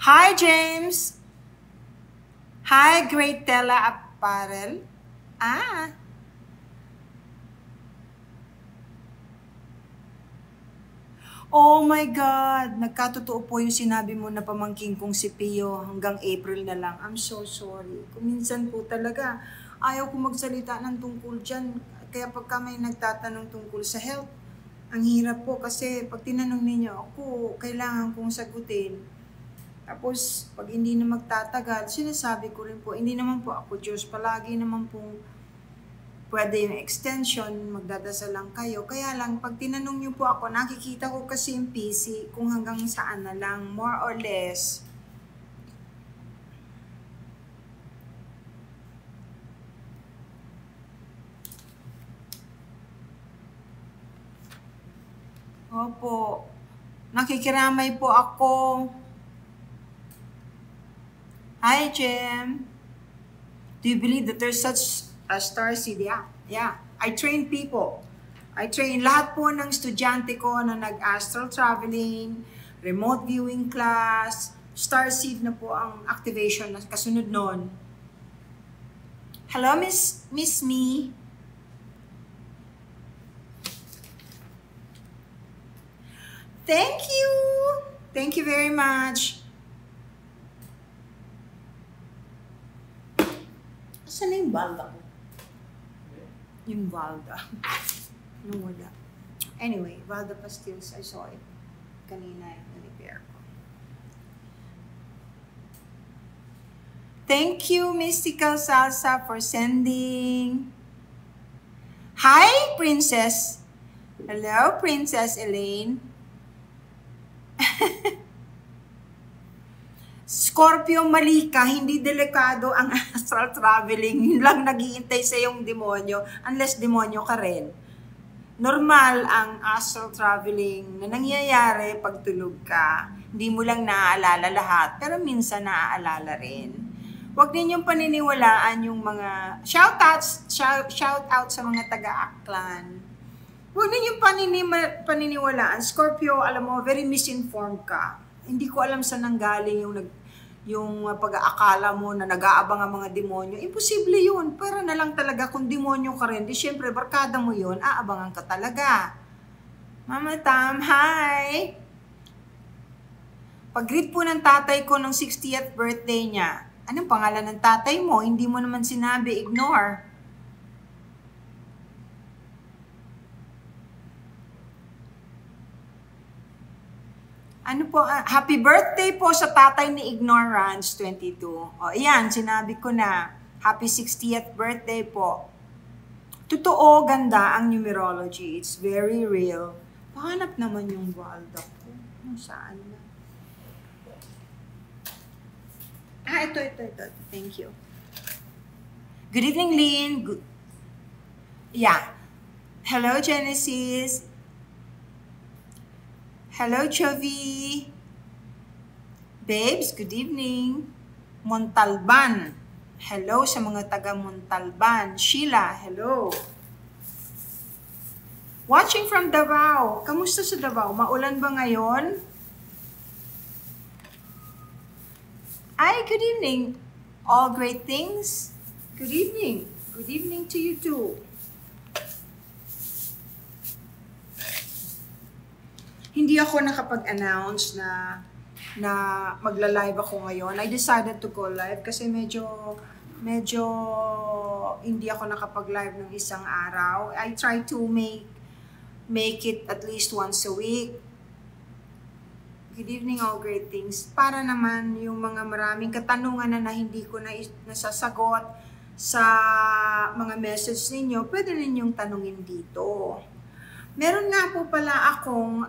Hi, James. Hi, Great Tela Apparel. Ah, oh my God. Nagkatotoo po yung sinabi mo na pamangkin kong si Pio hanggang April na lang. I'm so sorry. Kuminsan po talaga, ayaw ko magsalita ng tungkol dyan. Kaya pagka may nagtatanong tungkol sa health, ang hirap po kasi pag tinanong ninyo ako, kailangan kong sagutin. Tapos, pag hindi na magtatagal, sinasabi ko rin po, hindi naman po ako Diyos, palagi naman po pwede yung extension, magdadasal lang kayo. Kaya lang, pag tinanong niyo po ako, nakikita ko kasi yung PC kung hanggang saan na lang, more or less. Opo, nakikiramay po ako. Hi, Jem. Do you believe that there's such a starseed? Yeah. I train people. I train lahat po ng estudyante ko na nag-astral traveling, remote viewing class, starseed na po ang activation na kasunod nun. Hello, Miss Me. Thank you. Thank you very much. Saan na yung balda ko? Yung balda. Wala. Anyway, Valda Pastilles, I saw it kanina yung repair ko. Thank you, Mystical Salsa, for sending. Hi, Princess. Hello, Princess Elaine. Scorpio, mali ka, hindi delikado ang astral traveling. Yun lang nag-iintay sa yung demonyo, unless demonyo ka rin. Normal ang astral traveling na nangyayari pag tulog ka. Hindi mo lang naaalala lahat, pero minsan naaalala rin. Huwag ninyong paniniwalaan yung mga shout out sa mga taga-Aklan. Huwag ninyong paniniwalaan. Scorpio, alam mo, very misinformed ka. Hindi ko alam saan nanggaling yung pag-aakala mo na nag-aabang ang mga demonyo. Imposible yun. Pero na lang talaga kung demonyo ka rin, di syempre, barkada mo yun, aabangan ka talaga. Mama Tam, hi! Pag-greet po ng tatay ko ng 60th birthday niya. Anong pangalan ng tatay mo? Hindi mo naman sinabi, ignore. Ano po, happy birthday po sa tatay ni Ignorance 22. O, ayan, sinabi ko na. Happy 60th birthday po. Totoo, ganda ang numerology. It's very real. Pahanap naman yung Valda ko. Saan na? Ito. Thank you. Good evening, Lynn. Yeah. Hello, Genesis. Hello, Chovy. Babes, good evening. Montalban. Hello sa mga taga Montalban. Sheila, hello. Watching from Davao. Kamusta sa Davao? Maulan ba ngayon? Ay, good evening. All great things. Good evening. Good evening to you too. Hindi ako nakapag-announce na magla-live ako ngayon. I decided to go live kasi medyo hindi ako nakapag-live ng isang araw. I try to make it at least once a week. Good evening, all great things. Para naman yung mga maraming katanungan na hindi ko na nasasagot sa mga message ninyo, pwede ninyong tanungin dito. Meron nga po pala akong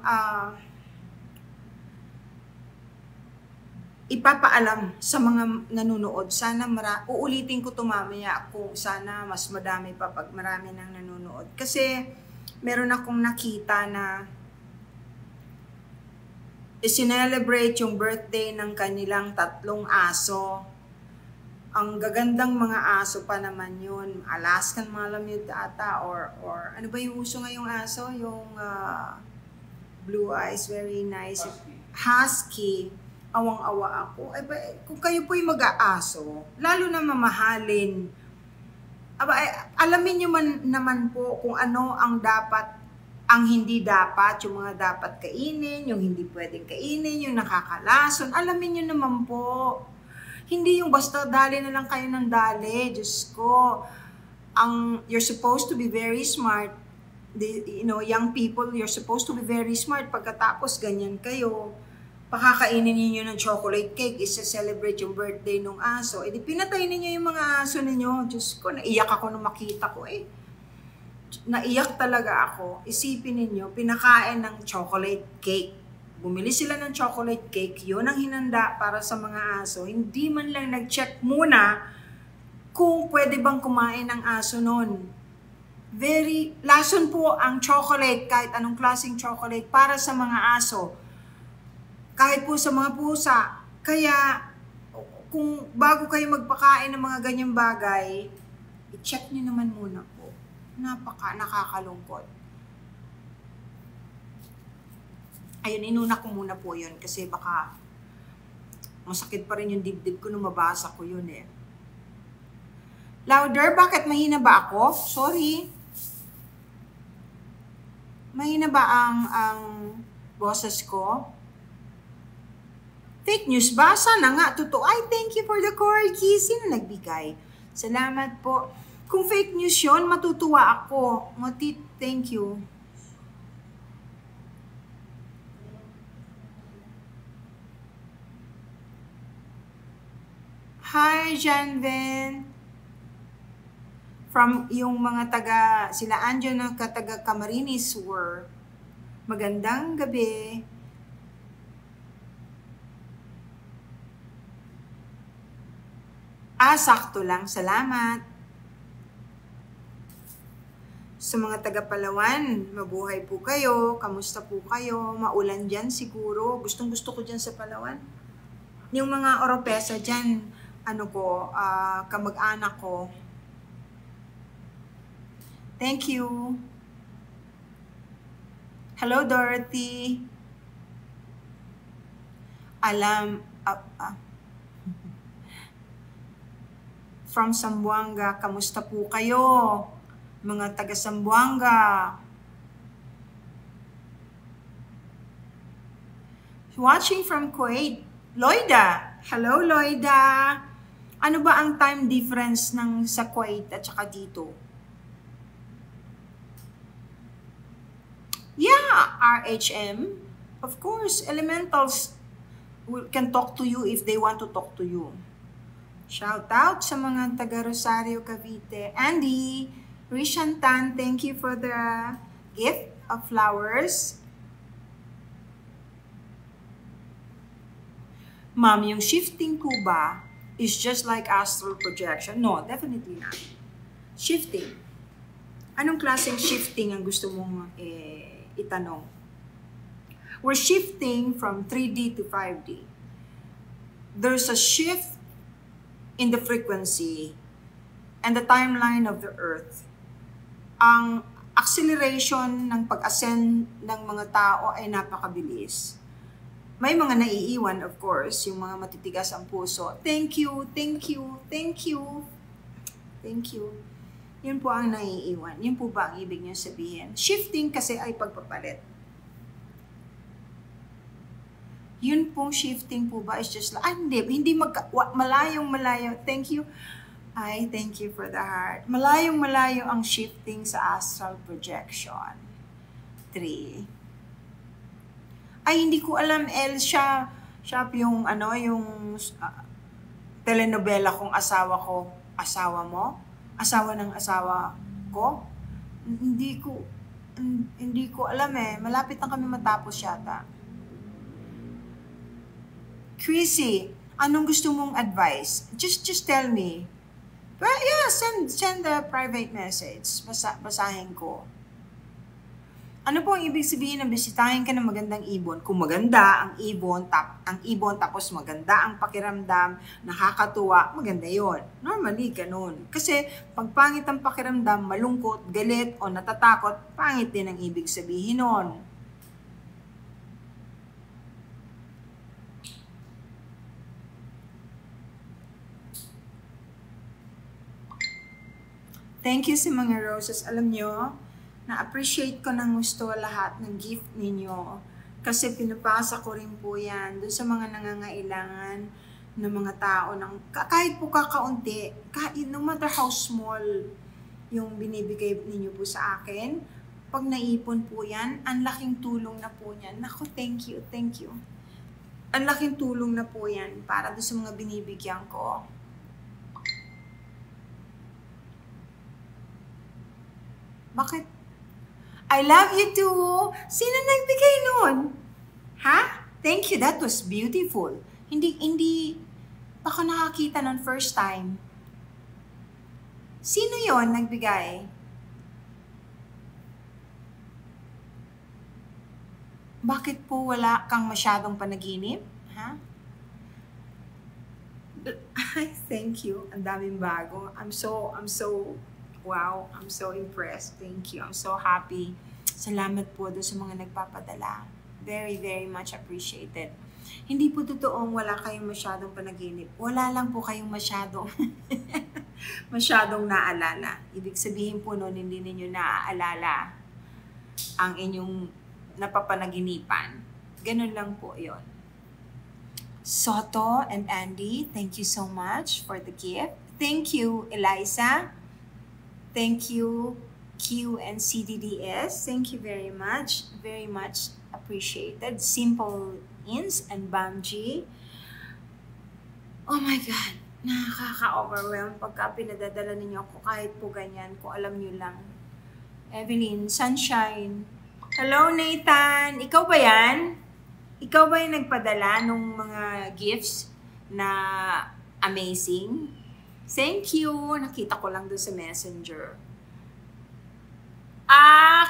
ipapaalam sa mga nanonood. Sana uulitin ko ito mamaya kung sana mas madami pa pag marami nang nanonood. Kasi meron akong nakita na i-celebrate yung birthday ng kanilang 3 aso. Ang gagandang mga aso pa naman yun. Alaskan Malamute ata or ano ba yung uso ngayong aso? Yung blue eyes, very nice. Husky. awang-awa ako. Kung kayo po'y mag-aaso, lalo na mamahalin, alamin nyo naman po kung ano ang dapat, ang hindi dapat, yung mga dapat kainin, yung hindi pwedeng kainin, yung nakakalason, alamin nyo naman po. Hindi yung basta dali na lang kayo ng dali, Diyos ko. You're supposed to be very smart. Young people, you're supposed to be very smart. Pagkatapos ganyan kayo, pakakainin ninyo ng chocolate cake, isa-celebrate yung birthday ng aso. Di pinatay ninyo yung mga aso ninyo. Diyos ko, naiyak ako nung makita ko Naiyak talaga ako. Isipin ninyo, pinakain ng chocolate cake. Bumili sila ng chocolate cake, yun ang hinanda para sa mga aso. Hindi man lang nag-check muna kung pwede bang kumain ng aso nun. Lason po ang chocolate, kahit anong klaseng chocolate, para sa mga aso. Kahit po sa mga pusa. Kaya, kung bago kayo magpakain ng mga ganyang bagay, i-check nyo naman muna po. Nakakalungkot. Ayun, inuna ko muna po yun kasi baka masakit pa rin yung dibdib ko nung mabasa ko yun Louder? Bakit? Mahina ba ako? Sorry. Mahina ba ang boses ko? Fake news ba? Sana nga. Totoo. Ay, thank you for the corgi. Sino nagbigay? Salamat po. Kung fake news yun, matutuwa ako. Thank you. Hi, Janven. From yung mga sila Anjo na taga Camarines Sur. Magandang gabi. Sakto lang. Salamat. Sa mga taga Palawan, mabuhay po kayo. Kamusta po kayo? Maulan dyan siguro. Gustong-gusto ko dyan sa Palawan. Yung mga Oropesa dyan, kamag-anak ko. Thank you. Hello, Dorothy. From Zamboanga, kamusta po kayo? Mga taga Zamboanga. Watching from Kuwait. Loida. Hello, Loida. Ano ba ang time difference sa Kuwait at saka dito? Yeah, RHM. Of course, elementals can talk to you if they want to talk to you. Shout out sa mga taga Rosario, Cavite. Andy, Rishantan, thank you for the gift of flowers. Ma'am, yung shifting ko ba is just like astral projection? No, definitely not. Shifting. Anong klaseng shifting ang gusto mong itanong? We're shifting from 3D to 5D. There's a shift in the frequency and the timeline of the Earth. Ang acceleration ng pag-ascend ng mga tao ay napakabilis. May mga naiiwan, of course, yung mga matitigas ang puso. Thank you, thank you, thank you, thank you. Yun po ang naiiwan. Yun po ba ang ibig niyo sabihin? Shifting kasi ay pagpapalit. Yun pong shifting po ba is just like, hindi malayong-malayo. Thank you. Ay, thank you for the heart. Malayong-malayo ang shifting sa astral projection. 3. Ay, hindi ko alam, El, siya yung, yung telenovela kong asawa ko. Asawa mo? Asawa ng asawa ko? Hindi ko alam Malapit na kami matapos yata. Chrissy, anong gusto mong advice? Just tell me. But yeah, send a private message. Basahin ko. Ano po ang ibig sabihin ng bisitahin ka ng magandang ibon? Kung maganda ang ibon, tapos maganda ang pakiramdam, nakakatuwa, maganda yon. Normally, ganun. Kasi pag pangit ang pakiramdam, malungkot, galit, o natatakot, pangit din ang ibig sabihin nun. Thank you sa mga roses. Alam nyo, na-appreciate ko ng gusto lahat ng gift ninyo. Kasi pinapasa ko rin po yan doon sa mga nangangailangan ng mga tao. Kahit po kakaunti, kahit no matter how small yung binibigay ninyo po sa akin, pag naipon po yan, ang laking tulong na po yan. Naku, thank you, thank you. Ang laking tulong na po yan para doon sa mga binibigyan ko. Bakit? I love you too! Sino nagbigay nun? Ha? Thank you, that was beautiful. Hindi, baka nakakita nun first time. Sino yon nagbigay? Bakit po wala kang masyadong panaginip? Ha? Thank you. Ang daming bago. Wow, I'm so impressed. Thank you. I'm so happy. Salamat po doon sa mga nagpapadala. Very, very much appreciated. Hindi po totoong wala kayong masyadong panaginip. Wala lang po kayong masyadong naalala. Ibig sabihin po noon, hindi ninyo naaalala ang inyong napapanaginipan. Ganun lang po yon. Soto and Andy, thank you so much for the gift. Thank you, Eliza. Thank you, Q and CDDS. Thank you very much. Very much appreciated. Simple Ins and Bamji. Oh my God. Nakaka-overwhelm pagka pinadadala ninyo ako kahit po ganyan. Kung alam nyo lang. Evelyn, Sunshine. Hello, Nathan. Ikaw ba yan? Ikaw ba yung nagpadala nung mga gifts na amazing? Thank you. Nakita ko lang doon sa Messenger.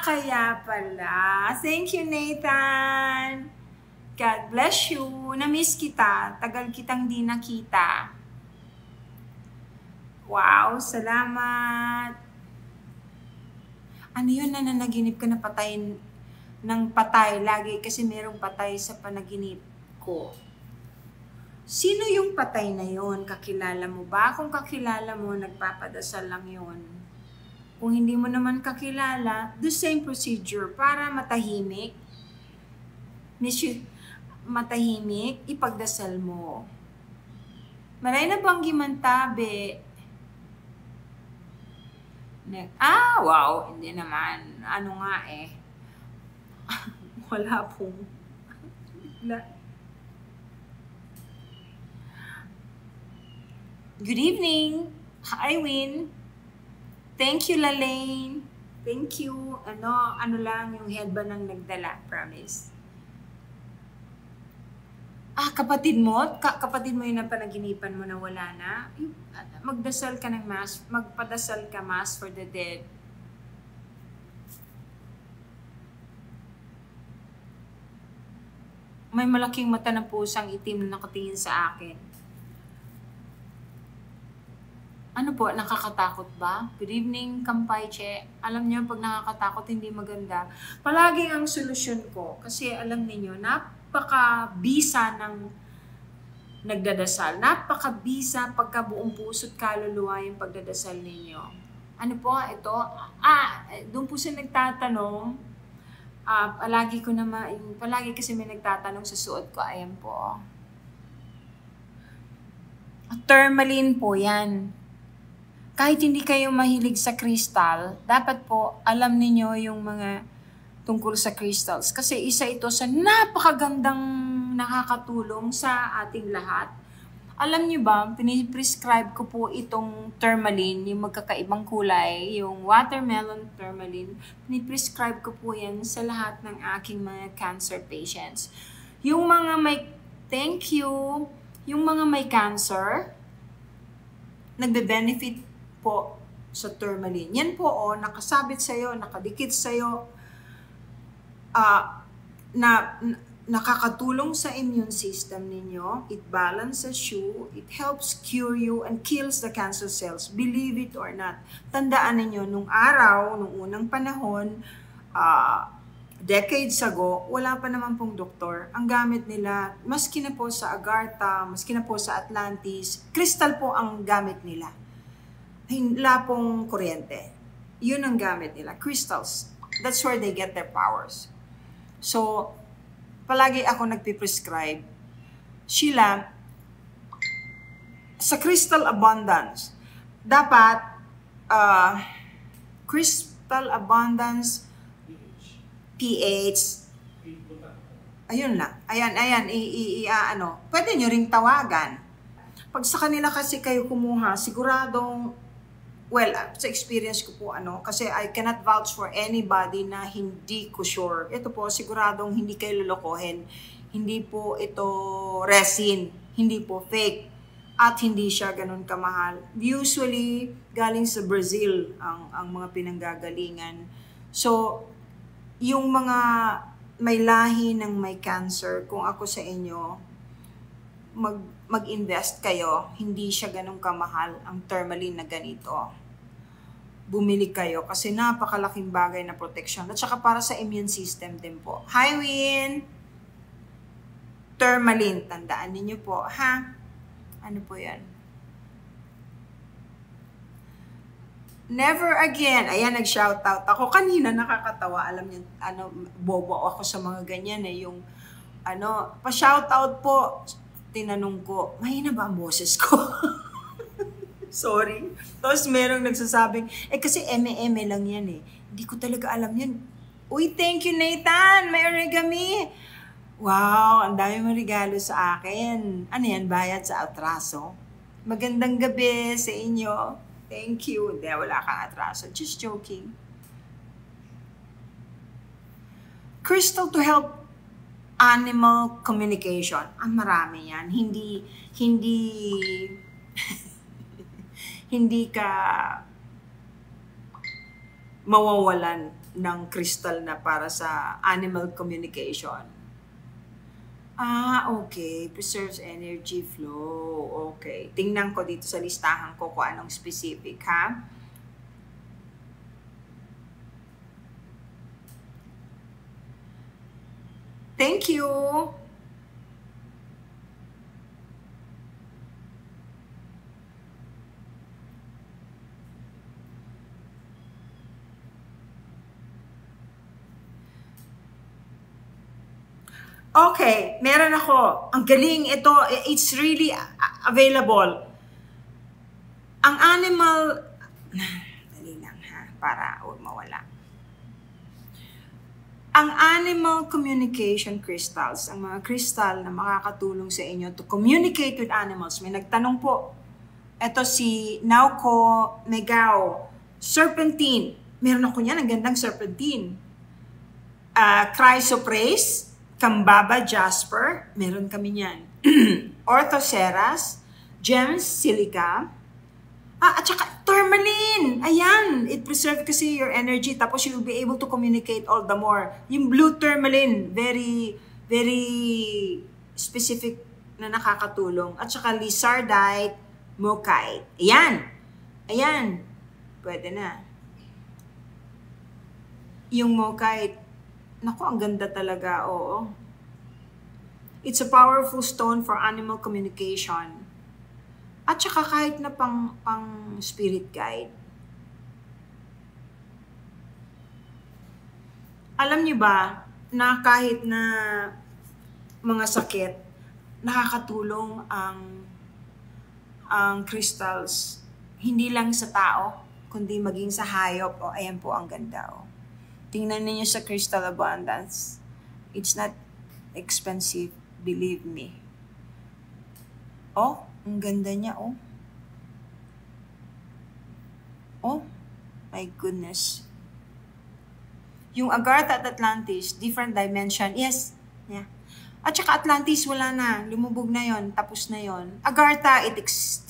Kaya pala. Thank you, Nathan. God bless you. Na-miss kita. Tagal kitang di nakita. Wow, salamat. Ano yun na nanaginip ka na patayin ng patay lagi kasi merong patay sa panaginip ko? Sino yung patay na yon? Kakilala mo ba? Kung kakilala mo, nagpapadasal lang yon. Kung hindi mo naman kakilala, the same procedure para matahimik. Matahimik, ipagdasal mo. Maray na bang gimantabe? Wow, hindi naman. Ano nga eh. Wala pong. Good evening. Hi, Win. Thank you, Lalaine. Thank you. Ano lang yung headband ng nagdala, promise. Kapatid mo? Kapatid mo yung napanaginipan mo na wala na? Magdasal ka ng mass. Magpadasal ka mass for the dead. May malaking mata na pusang itim na nakatingin sa akin. Ano po, nakakatakot ba? Good evening, Kampay Che. Alam niyo, pag nakakatakot, hindi maganda. Palagi ang solusyon ko. Kasi alam niyo, napaka-bisa ng nagdadasal. Napaka-bisa pagka buong puso't kaluluwa yung pagdadasal ninyo. Ano po, ito? Doon po siya nagtatanong. Palagi kasi may nagtatanong sa suot ko. Ayan po. Tourmaline po yan. Kahit hindi kayo mahilig sa crystal, dapat po alam niyo yung mga tungkol sa crystals. Kasi isa ito sa napakagandang nakakatulong sa ating lahat. Alam niyo ba, piniprescribe ko po itong tourmaline, yung magkakaibang kulay, yung watermelon tourmaline. Piniprescribe ko po yan sa lahat ng aking mga cancer patients. Yung mga may, thank you, yung mga may cancer, nagbe-benefit po sa tourmaline. Yan po, nakasabit sa'yo, nakadikit sa'yo, nakakatulong sa immune system ninyo. It balances you, it helps cure you, and kills the cancer cells. Believe it or not. Tandaan ninyo, nung unang panahon, decades ago, wala pa naman pong doktor. Ang gamit nila, maski na po sa Agartha, maski na po sa Atlantis, crystal po ang gamit nila. Wala pong kuryente. Yun ang gamit nila. Crystals. That's where they get their powers. So, palagi ako nagpiprescribe. Sheila, sa crystal abundance, dapat crystal abundance pH. Ayun lang. Ayan. Ano. Pwede nyo ring tawagan. Pag sa kanila kasi kayo kumuha, siguradong, well, sa experience ko po, kasi I cannot vouch for anybody na hindi ko sure. Ito po, siguradong hindi kayo lulukohin. Hindi po ito resin. Hindi po fake. At hindi siya ganun kamahal. Usually, galing sa Brazil ang mga pinanggagalingan. So, yung mga may lahi ng may cancer, kung ako sa inyo, mag-invest kayo, hindi siya ganun kamahal ang tourmaline na ganito. Bumili kayo kasi napakalaking bagay na protection. At saka para sa immune system din po. Hi, Win! Tourmaline, tandaan ninyo po, ha? Ano po yan? Never again. Ayan, nag-shoutout ako. Kanina nakakatawa. Alam niyo, bobo ako sa mga ganyan eh. Yung, pa-shoutout po. Tinanong ko, mahina ba ang boses ko? Sorry. Tapos merong nagsasabing, kasi eme-eme lang yan eh. Hindi ko talaga alam yan. Uy, thank you, Nathan! May origami! Wow, ang dami mong regalo sa akin. Ano yan, bayad sa atraso? Magandang gabi sa inyo. Thank you. Hindi, wala kang atraso. Just joking. Crystal to help animal communication. Ang marami yan. Hindi ka mawawalan ng crystal na para sa animal communication. Okay. Preserves energy flow. Okay. Tingnan ko dito sa listahan ko kung anong specific, ha? Thank you. Okay, meron ako. Ang galing ito. It's really available. Ang animal... Dali lang ha, para huwag mawala. Ang animal communication crystals, ang mga crystal na makakatulong sa inyo to communicate with animals. May nagtanong po. Ito si Nauko Megao. Serpentine. Meron ako niyan, ang gandang serpentine. Chrysoprase. Kambaba Jasper, meron kami niyan. Orthoceras, Gems Silica, at saka tourmaline. Ayan, it preserves kasi your energy, tapos you'll be able to communicate all the more. Yung blue tourmaline, very, very specific na nakakatulong. At saka lizardite, mokite. Ayan, pwede na. Yung mokite, naku, ang ganda talaga, oo. It's a powerful stone for animal communication. At saka kahit na pang spirit guide. Alam niyo ba na kahit na mga sakit, nakakatulong ang crystals, hindi lang sa tao, kundi maging sa hayop. O, ayan po, ang ganda, o. Tingnan niyo sa Crystal Abundance. It's not expensive, believe me. Oh, ang ganda niya, oh. Oh, my goodness. Yung Agartha at Atlantis, different dimension. Yes, yeah. At saka Atlantis, wala na. Lumubog na yon, tapos na yon. Agartha, it exists.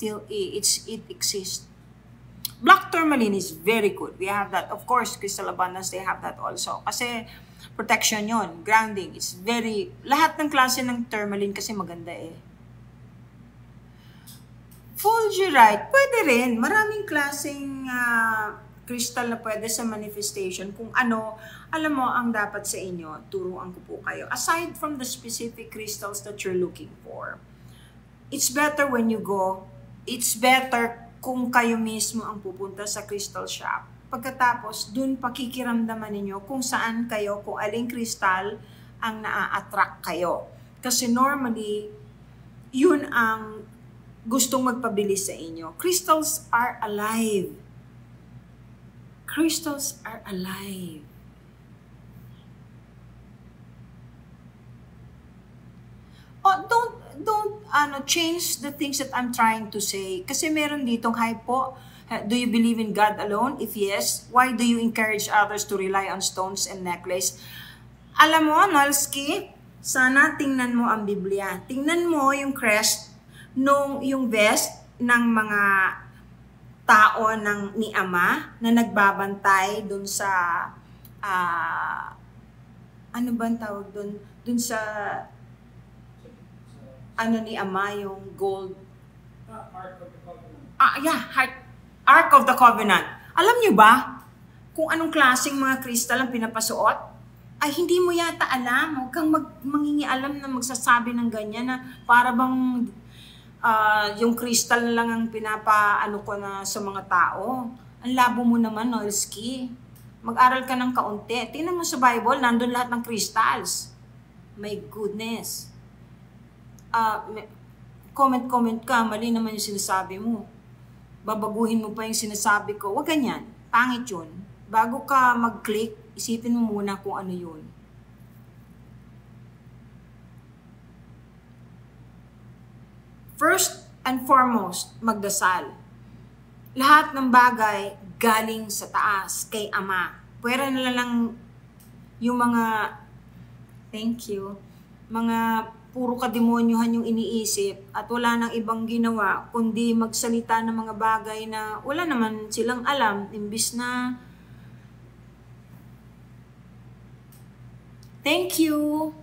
Black tourmaline is very good. We have that. Of course, Crystal Abundance, they have that also. Kasi protection yon, grounding. It's very, lahat ng klase ng tourmaline kasi maganda eh. Fulgurite, pwede rin. Maraming klaseng crystal na pwede sa manifestation. Kung ano, alam mo, ang dapat sa inyo, turuan ko po kayo. Aside from the specific crystals that you're looking for, it's better when you go, it's better kung kayo mismo ang pupunta sa crystal shop, pagkatapos dun pakikiramdaman ninyo kung saan kayo, kung aling crystal ang naa-attract kayo. Kasi normally, yun ang gustong magpabili sa inyo. Crystals are alive. Crystals are alive. Oh, don't change the things that I'm trying to say. Kasi meron ditong, hi po, do you believe in God alone? If yes, why do you encourage others to rely on stones and necklace? Alam mo, Nolski, sana tingnan mo ang Biblia. Tingnan mo yung crest, yung vest ng mga tao ni Ama na nagbabantay dun sa, ano ba ang tawag dun? Dun sa, ni Ama, yung gold. Ark of the Covenant. Ark of the Covenant. Alam nyo ba kung anong klaseng mga kristal ang pinapasuot? Ay, hindi mo yata alam. Huwag kang mangingialam na magsasabi ng ganyan na para bang yung kristal na lang ang pinapaano ko na sa mga tao. Ang labo mo naman, Nolski. Mag-aral ka ng kaunti. Tingnan mo sa Bible, nandun lahat ng crystals. My goodness. Comment ka, mali naman yung sinasabi mo. Babaguhin mo pa yung sinasabi ko. Huwag ganyan. Pangit yun. Bago ka mag-click, isipin mo muna kung ano yun. First and foremost, magdasal. Lahat ng bagay galing sa taas, kay Ama. Pwera na lang yung mga, thank you, mga puro kademonyohan yung iniisip at wala nang ibang ginawa kundi magsalita ng mga bagay na wala naman silang alam, imbis na thank you.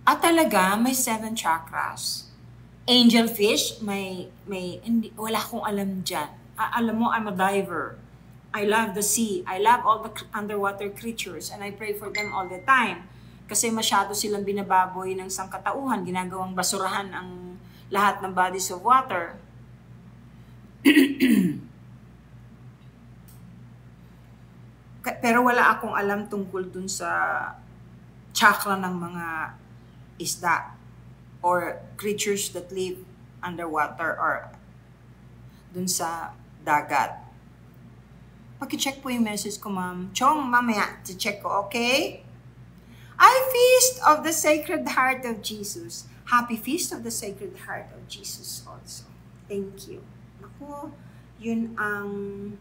At talaga may 7 chakras. Angelfish, wala akong alam dyan. Alam mo, I'm a diver. I love the sea. I love all the underwater creatures and I pray for them all the time. Kasi masyado silang binababoy ng sangkatauhan, ginagawang basurahan ang lahat ng bodies of water. Pero wala akong alam tungkol dun sa chakra ng mga isda or creatures that live underwater or dun sa dagat. Paki-check po yung message ko, Ma'am Chong. Mamaya, check ko, okay? I feast of the Sacred Heart of Jesus. Happy Feast of the Sacred Heart of Jesus also. Thank you. Naku, yun ang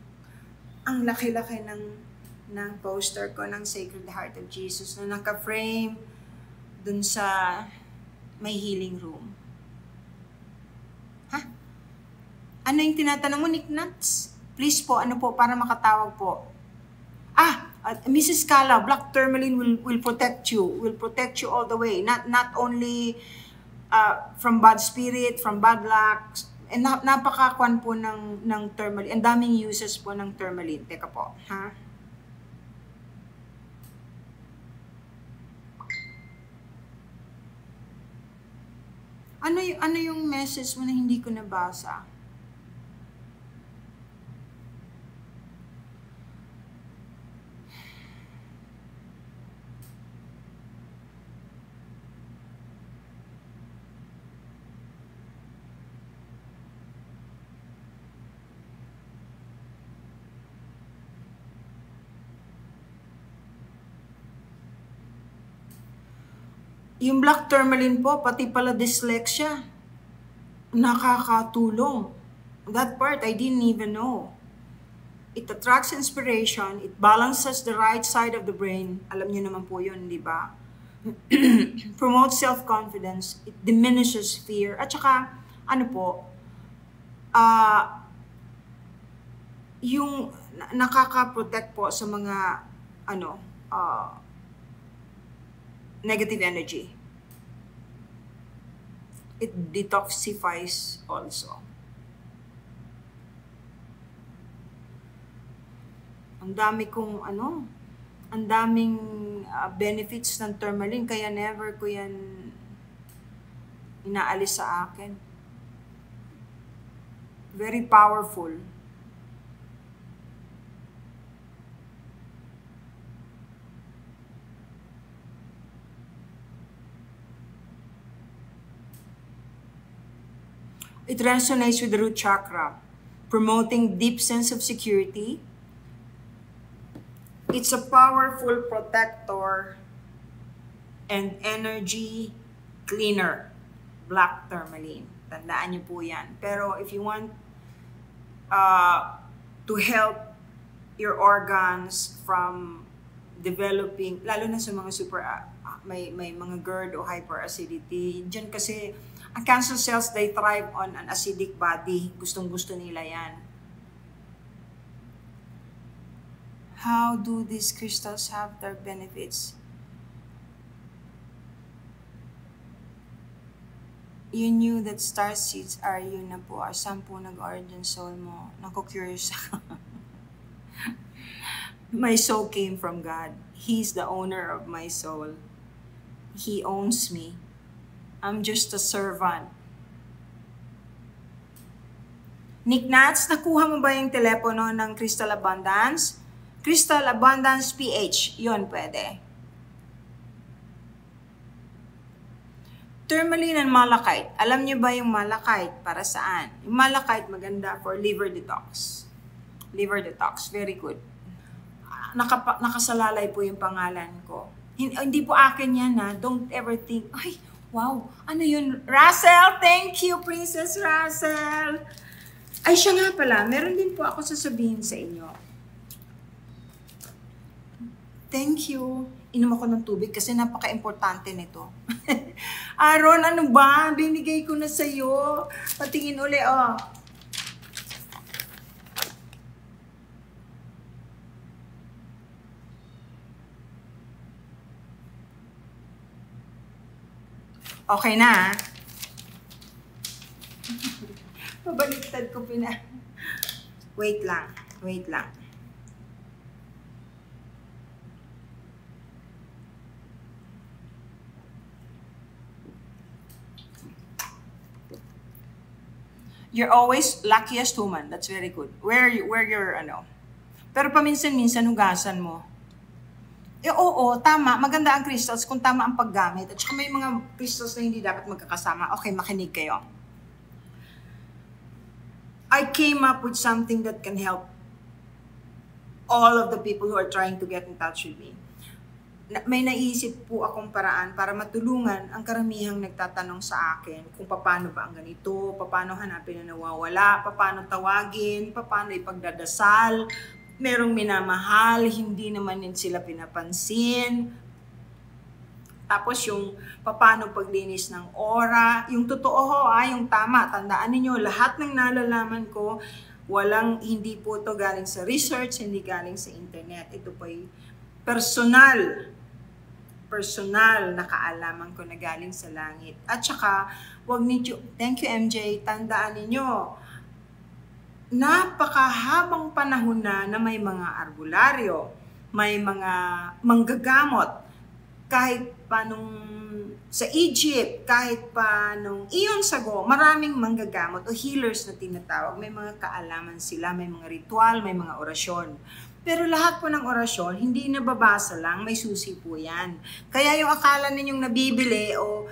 laki-laki ng poster ko ng Sacred Heart of Jesus na naka-frame dun sa may healing room. Ha? Ano yung tinatanong mo, Nick Nuts? Please po, ano po, para makatawag po. Mrs. Kala, black tourmaline will protect you. Will protect you all the way. Not only from bad spirit, from bad luck. And napakakwan po ng tourmaline. Ang daming uses po ng tourmaline. Teka po, ha? Ano yung message mo na hindi ko nabasa? Yung black tourmaline po, pati pala dyslexia, nakakatulong. That part, I didn't even know. It attracts inspiration, it balances the right side of the brain. Alam niyo naman po yun, di ba? Promotes self-confidence, it diminishes fear. At saka, yung nakaka-protect po sa mga, negative energy. It detoxifies also. Ang daming benefits ng tourmaline, kaya never ko yan inaalis sa akin. Very powerful. It resonates with the root chakra, promoting deep sense of security. It's a powerful protector and energy cleaner. Black tourmaline. Tandaan niyo po yan. Pero if you want to help your organs from developing, lalo na sa mga may mga GERD o hyperacidity, dyan kasi ang cancer cells, they thrive on an acidic body. Gustong-gusto nila yan. How do these crystals have their benefits? You knew that star seeds are you na po. Saan po nag-origin soul mo? Naku-curious ako. My soul came from God. He's the owner of my soul. He owns me. I'm just a servant. Nick Nats, nakuha mo ba yung telepono ng Crystal Abundance? Crystal Abundance PH. Yun, pwede. Tourmaline and malachite. Alam niyo ba yung malachite para saan? Yung malachite maganda for liver detox. Liver detox. Very good. Nakasalalay po yung pangalan ko. Hindi po akin yan ha. Don't ever think, ay, wow, ano yun? Russell, thank you, Princess Russell. Ay, siya nga pala, meron din po ako sasabihin sa inyo. Thank you. Inom ako ng tubig kasi napaka-importante nito. Aaron, ano ba? Binigay ko na sa'yo. Patingin uli, oh. Okay na. Pabaliktad ko Wait lang. Wait lang. You're always luckiest woman. That's very good. Where you're ano. Pero paminsan-minsan hugasan mo. Oo, tama. Maganda ang crystals kung tama ang paggamit. At saka may mga crystals na hindi dapat magkakasama. Okay, makinig kayo. I came up with something that can help all of the people who are trying to get in touch with me. May naisip po akong paraan para matulungan ang karamihang nagtatanong sa akin kung paano ba ang ganito, paano hanapin na nawawala, paano tawagin, paano ipagdadasal, merong minamahal, hindi naman din sila pinapansin. Tapos yung paano paglinis ng aura, yung totoo ho, yung tama, tandaan niyo lahat ng nalalaman ko, hindi po to galing sa research, hindi galing sa internet. Ito po ay personal na kaalaman ko na galing sa langit. At saka, thank you MJ, tandaan ninyo, napakahabang panahon na may mga albularyo, may mga manggagamot, kahit pa nung sa Egypt, kahit pa nung iyon sago, maraming manggagamot o healers na tinatawag. May mga kaalaman sila, may mga ritual, may mga orasyon. Pero lahat po ng orasyon, hindi nababasa lang, may susi po yan. Kaya yung akala ninyong nabibili o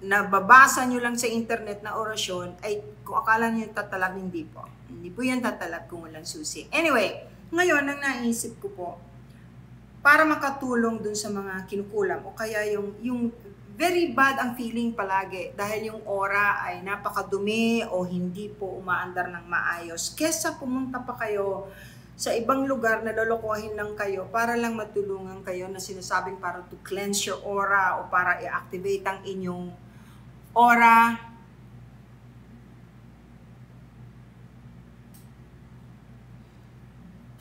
nababasa nyo lang sa internet na orasyon, ay kung akala nyo tatalab, hindi po. Hindi po yan tatalab kung walang susi. Anyway, ngayon, ang naisip ko po, para makatulong dun sa mga kinukulam o kaya yung very bad ang feeling palagi dahil yung aura ay napakadumi o hindi po umaandar ng maayos. Kesa pumunta pa kayo sa ibang lugar na lolokohin lang kayo para lang matulungan kayo na sinasabing para to cleanse your aura o para i-activate ang inyong aura.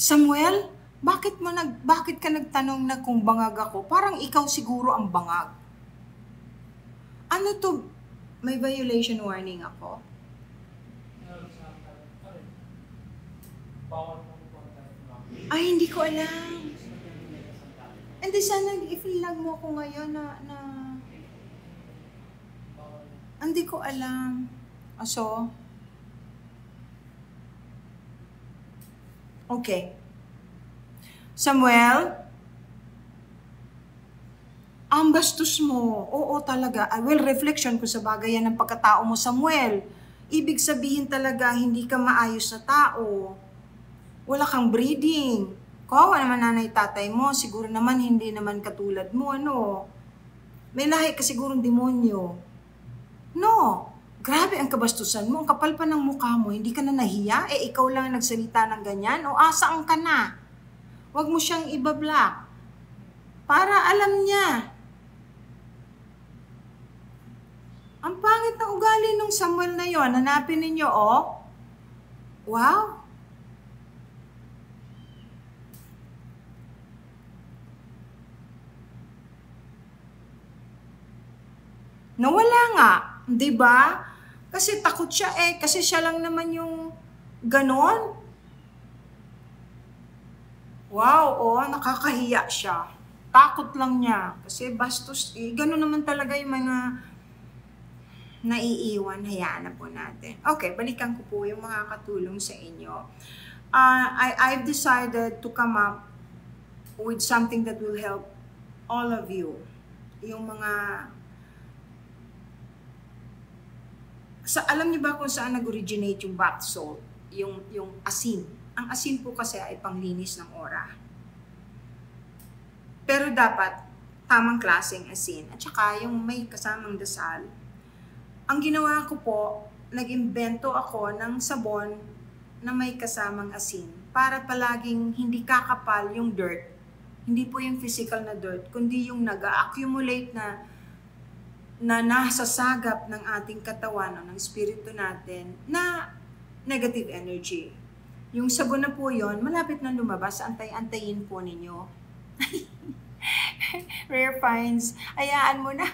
Samuel, bakit ka nagtanong na kung bangag ako? Parang ikaw siguro ang bangag. Ano to? May violation warning ako? Ay, hindi ko alam. And sana i-flag mo ako ngayon na Hindi ko alam. So, okay. Samuel, ang bastos mo. Oo talaga. Well, reflection ko sa bagay yan ng pagkatao mo, Samuel. Ibig sabihin talaga, hindi ka maayos na tao. Wala kang breeding. Kawawa naman nanay tatay mo. Siguro naman hindi naman katulad mo, ano. May lahi ka sigurong demonyo. No. Grabe ang kabastusan mo. Ang kapal pa ng mukha mo. Hindi ka na nahiya? Ikaw lang nagsalita ng ganyan? O asaan ka na? Huwag mo siyang ibablock. Para alam niya. Ang pangit ng ugali ng Samuel na yon. Hanapin ninyo, oh. Wow. Nawala nga. 'Di ba? Kasi takot siya kasi siya lang naman yung ganon. Wow, nakakahiya siya. Takot lang niya. Kasi bastos, ganon naman talaga yung mga naiiwan. Hayaan na po natin. Okay, balikan ko po yung mga katulong sa inyo. I've decided to come up with something that will help all of you. Yung mga alam niyo ba kung saan nag-originate yung bath salt? Yung asin. Ang asin po kasi ay panglinis ng aura. Pero dapat tamang klaseng asin. At saka yung may kasamang dasal. Ang ginawa ko po, nag-imbento ako ng sabon na may kasamang asin para palaging hindi kakapal yung dirt. Hindi po yung physical na dirt, kundi yung nag-accumulate na nasasagap ng ating katawan o ng espiritu natin na negative energy. Yung sabon na po yon, malapit na lumabas, antay-antayin po ninyo. Rare finds, hayaan mo na.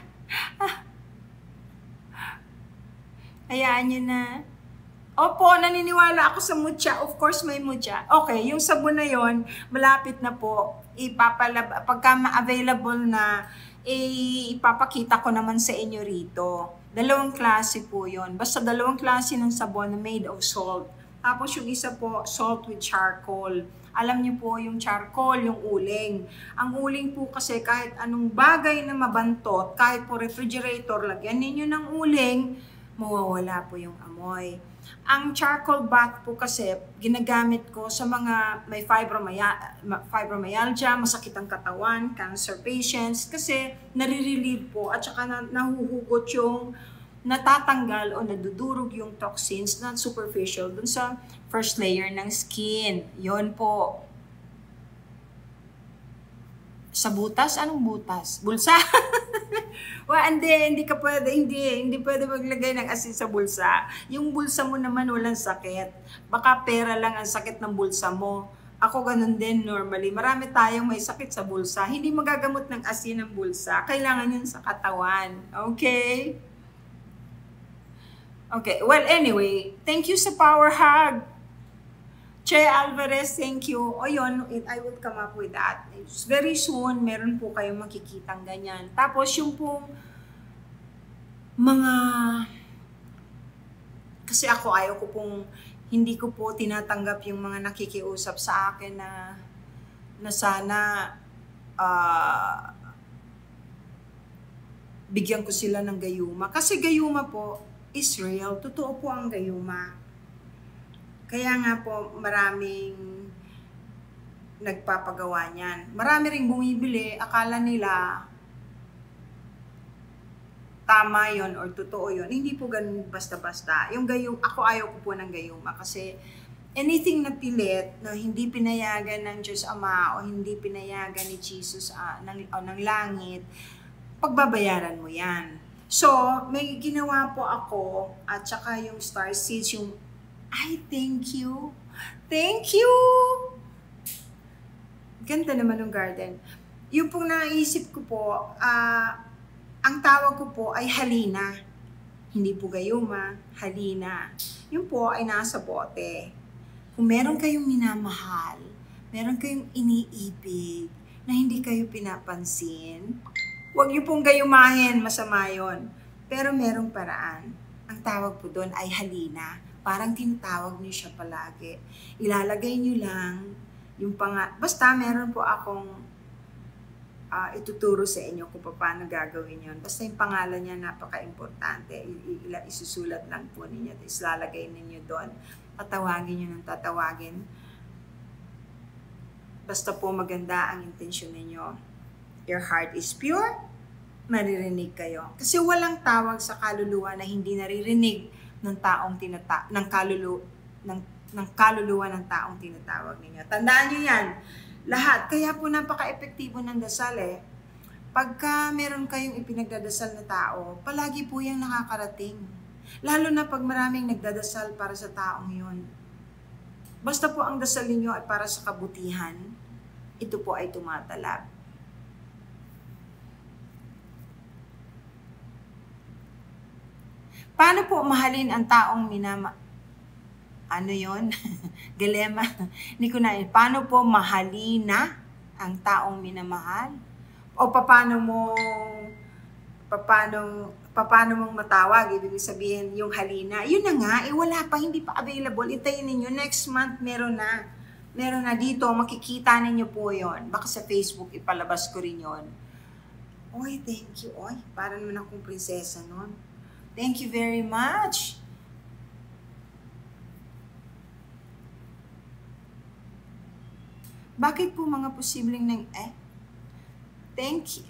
Hayaan nyo na. Opo, naniniwala ako sa mutya. Of course, may mutya. Okay, yung sabon na yon, malapit na po. Pagka ma-available na, ipapakita ko naman sa inyo rito. 2 klase po yon. Basta 2 klase ng sabon na made of salt. Tapos yung isa po, salt with charcoal. Alam niyo po yung charcoal, yung uling. Ang uling po kasi kahit anong bagay na mabantot, kahit po refrigerator, lagyan ninyo ng uling, mawawala po yung amoy. Ang charcoal bath po kasi ginagamit ko sa mga may fibromyalgia, masakit ang katawan, cancer patients, kasi nare-relieve po at saka nahuhugot yung natatanggal o nadudurog yung toxins na superficial dun sa first layer ng skin. Yon po. Sa butas? Anong butas? Bulsa? Hindi pwede maglagay ng asin sa bulsa. Yung bulsa mo naman walang sakit. Baka pera lang ang sakit ng bulsa mo. Ako ganun din normally. Marami tayong may sakit sa bulsa. Hindi magagamot ng asin ng bulsa. Kailangan yun sa katawan. Okay? Okay. Well, anyway, thank you sa Power Hug. Che Alvarez, thank you. O yun, I will come up with that. Very soon, meron po kayong makikitang ganyan. Tapos yung pong mga... Kasi ako, hindi ko po tinatanggap yung mga nakikiusap sa akin na sana bigyan ko sila ng gayuma. Kasi gayuma po is real. Totoo po ang gayuma. Kaya nga po maraming nagpapagawa niyan. Marami ring bumibili, akala nila tama yon or totoo yon. Hindi po ganun basta-basta. Yung ako ayaw ko po ng gayuma kasi anything na pilit na hindi pinayagan ng Diyos Ama o hindi pinayagan ni Jesus ng langit, pagbabayaran mo yan. So, may ginawa po ako at saka yung star seeds, yung thank you. Thank you! Ganda naman ng garden. Yung pong naisip ko po, ang tawag ko po ay halina. Hindi po gayuma, halina. Yung po ay nasa bote. Kung meron kayong minamahal, meron kayong iniibig, na hindi kayo pinapansin, huwag niyo pong gayumahin, masama yun. Pero merong paraan. Ang tawag po doon ay halina. Parang tinatawag niyo siya palagi. Ilalagay niyo lang yung basta meron po akong ituturo sa inyo kung paano gagawin yon. Basta yung pangalan niya napaka-importante. Isusulat lang po ninyo. Ilalagay ninyo doon. Tatawagin niyo ng tatawagin. Basta po maganda ang intensyon ninyo. Your heart is pure, maririnig kayo. Kasi walang tawag sa kaluluwa na hindi naririnig ng taong ng kaluluwa ng taong tinatawag ninyo. Tandaan niyo yan. Lahat. Kaya po napaka-epektibo ng dasal Pagka meron kayong ipinagdadasal na tao, palagi po yung nakakarating. Lalo na pag maraming nagdadasal para sa taong yun. Basta po ang dasal ninyo ay para sa kabutihan, ito po ay tumatalab. Paano po mahalin ang taong ano yon? Galema. Hindi ko na. Paano po mahalina ang taong minamahal? O paano mong matawag? Ibig sabihin yung halina. Yun na nga, wala pa, hindi pa available. Itayin ninyo. Next month, meron na. Meron na dito. Makikita ninyo po yon. Baka sa Facebook, ipalabas ko rin yon. Oy, thank you. Oy, parang naman akong prinsesa nun. Thank you very much. Bakit po mga posibleng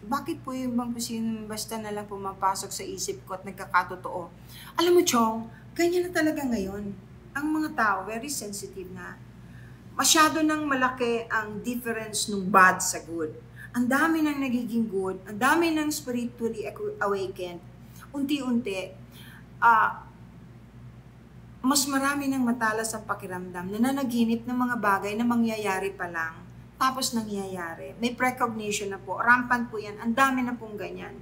bakit po yung bang posibleng basta na lang pumapasok sa isip ko at nagkakatotoo? Alam mo, Chong, ganyan na talaga ngayon. Ang mga tao, very sensitive na. Masyado nang malaki ang difference ng bad sa good. Ang dami nang nagiging good, ang dami nang spiritually awakened. Unti-unti, mas marami nang matalas ang pakiramdam na nanaginip ng mga bagay na mangyayari pa lang, tapos nangyayari. May precognition na po, rampant po yan, ang dami na pong ganyan.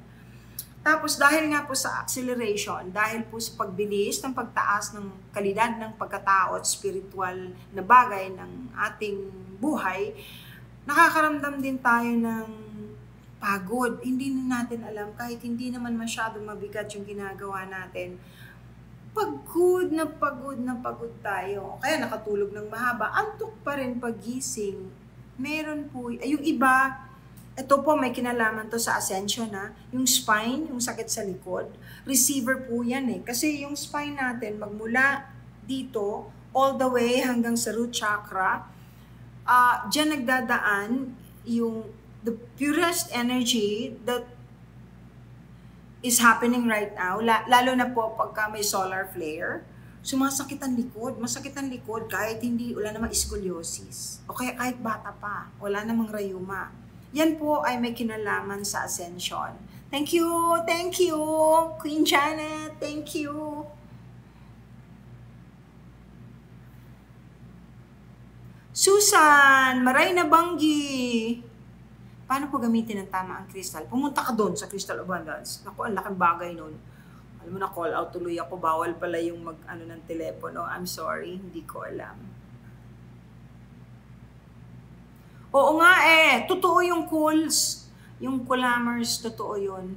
Tapos dahil nga po sa acceleration, dahil po sa pagbilis ng pagtaas ng kalidad ng pagkatao at spiritual na bagay ng ating buhay, nakakaramdam din tayo ng pagod. Hindi na natin alam, kahit hindi naman masyadong mabigat yung ginagawa natin, pagod na pagod tayo. Kaya nakatulog ng mahaba, antok pa rin pagising. Meron po, yung iba, ito po may kinalaman to sa ascension yung spine, yung sakit sa likod, receiver po yan Kasi yung spine natin, magmula dito, all the way hanggang sa root chakra, dyan nagdadaan yung the purest energy that is happening right now, lalo na po pagka may solar flare, sumasakit ang likod, masakit ang likod kahit wala namang scoliosis, o kaya kahit bata pa, wala namang rayuma. Yan po ay may kinalaman sa ascension. Thank you, Queen Janet, thank you. Susan, Maray na Banggi. Paano po gamitin ng tama ang crystal? Pumunta ka doon sa Crystal Abundance. Naku, ang laking bagay nun. Alam mo na, call out tuloy ako. Bawal pala yung ng telepono. I'm sorry, hindi ko alam. Oo nga totoo yung calls. Yung colamers, totoo yun.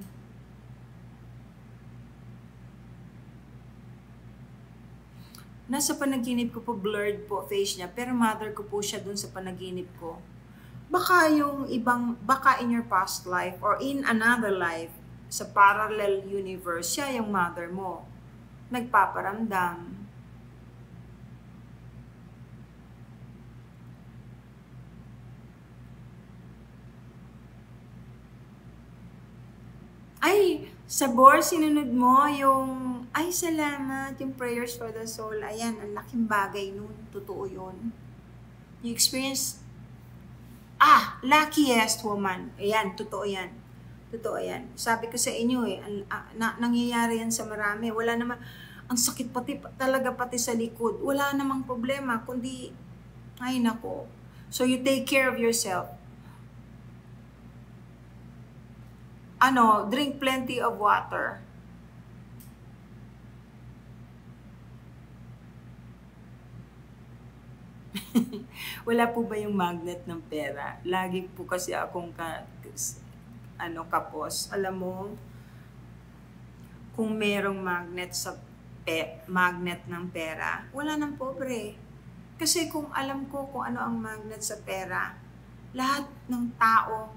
Nasa panaginip ko po, blurred po face niya. Pero mother ko po siya dun sa panaginip ko. Baka in your past life or in another life, sa parallel universe, siya yung mother mo. Nagpaparamdam. Ay, Sabor, sinunod mo yung, ay salamat, yung prayers for the soul. Ayan, ang laking bagay nun. Totoo yun. You experience, luckiest woman. Ayan, totoo yan. Totoo yan. Sabi ko sa inyo nangyayari yan sa marami. Wala naman, ang sakit talaga pati sa likod. Wala namang problema, kundi, ay nako. So you take care of yourself. Drink plenty of water. Wala po ba yung magnet ng pera? Lagi po kasi akong kapos. Alam mo, kung merong magnet sa magnet ng pera, wala nang pobre. Kasi kung alam ko kung ano ang magnet sa pera, lahat ng tao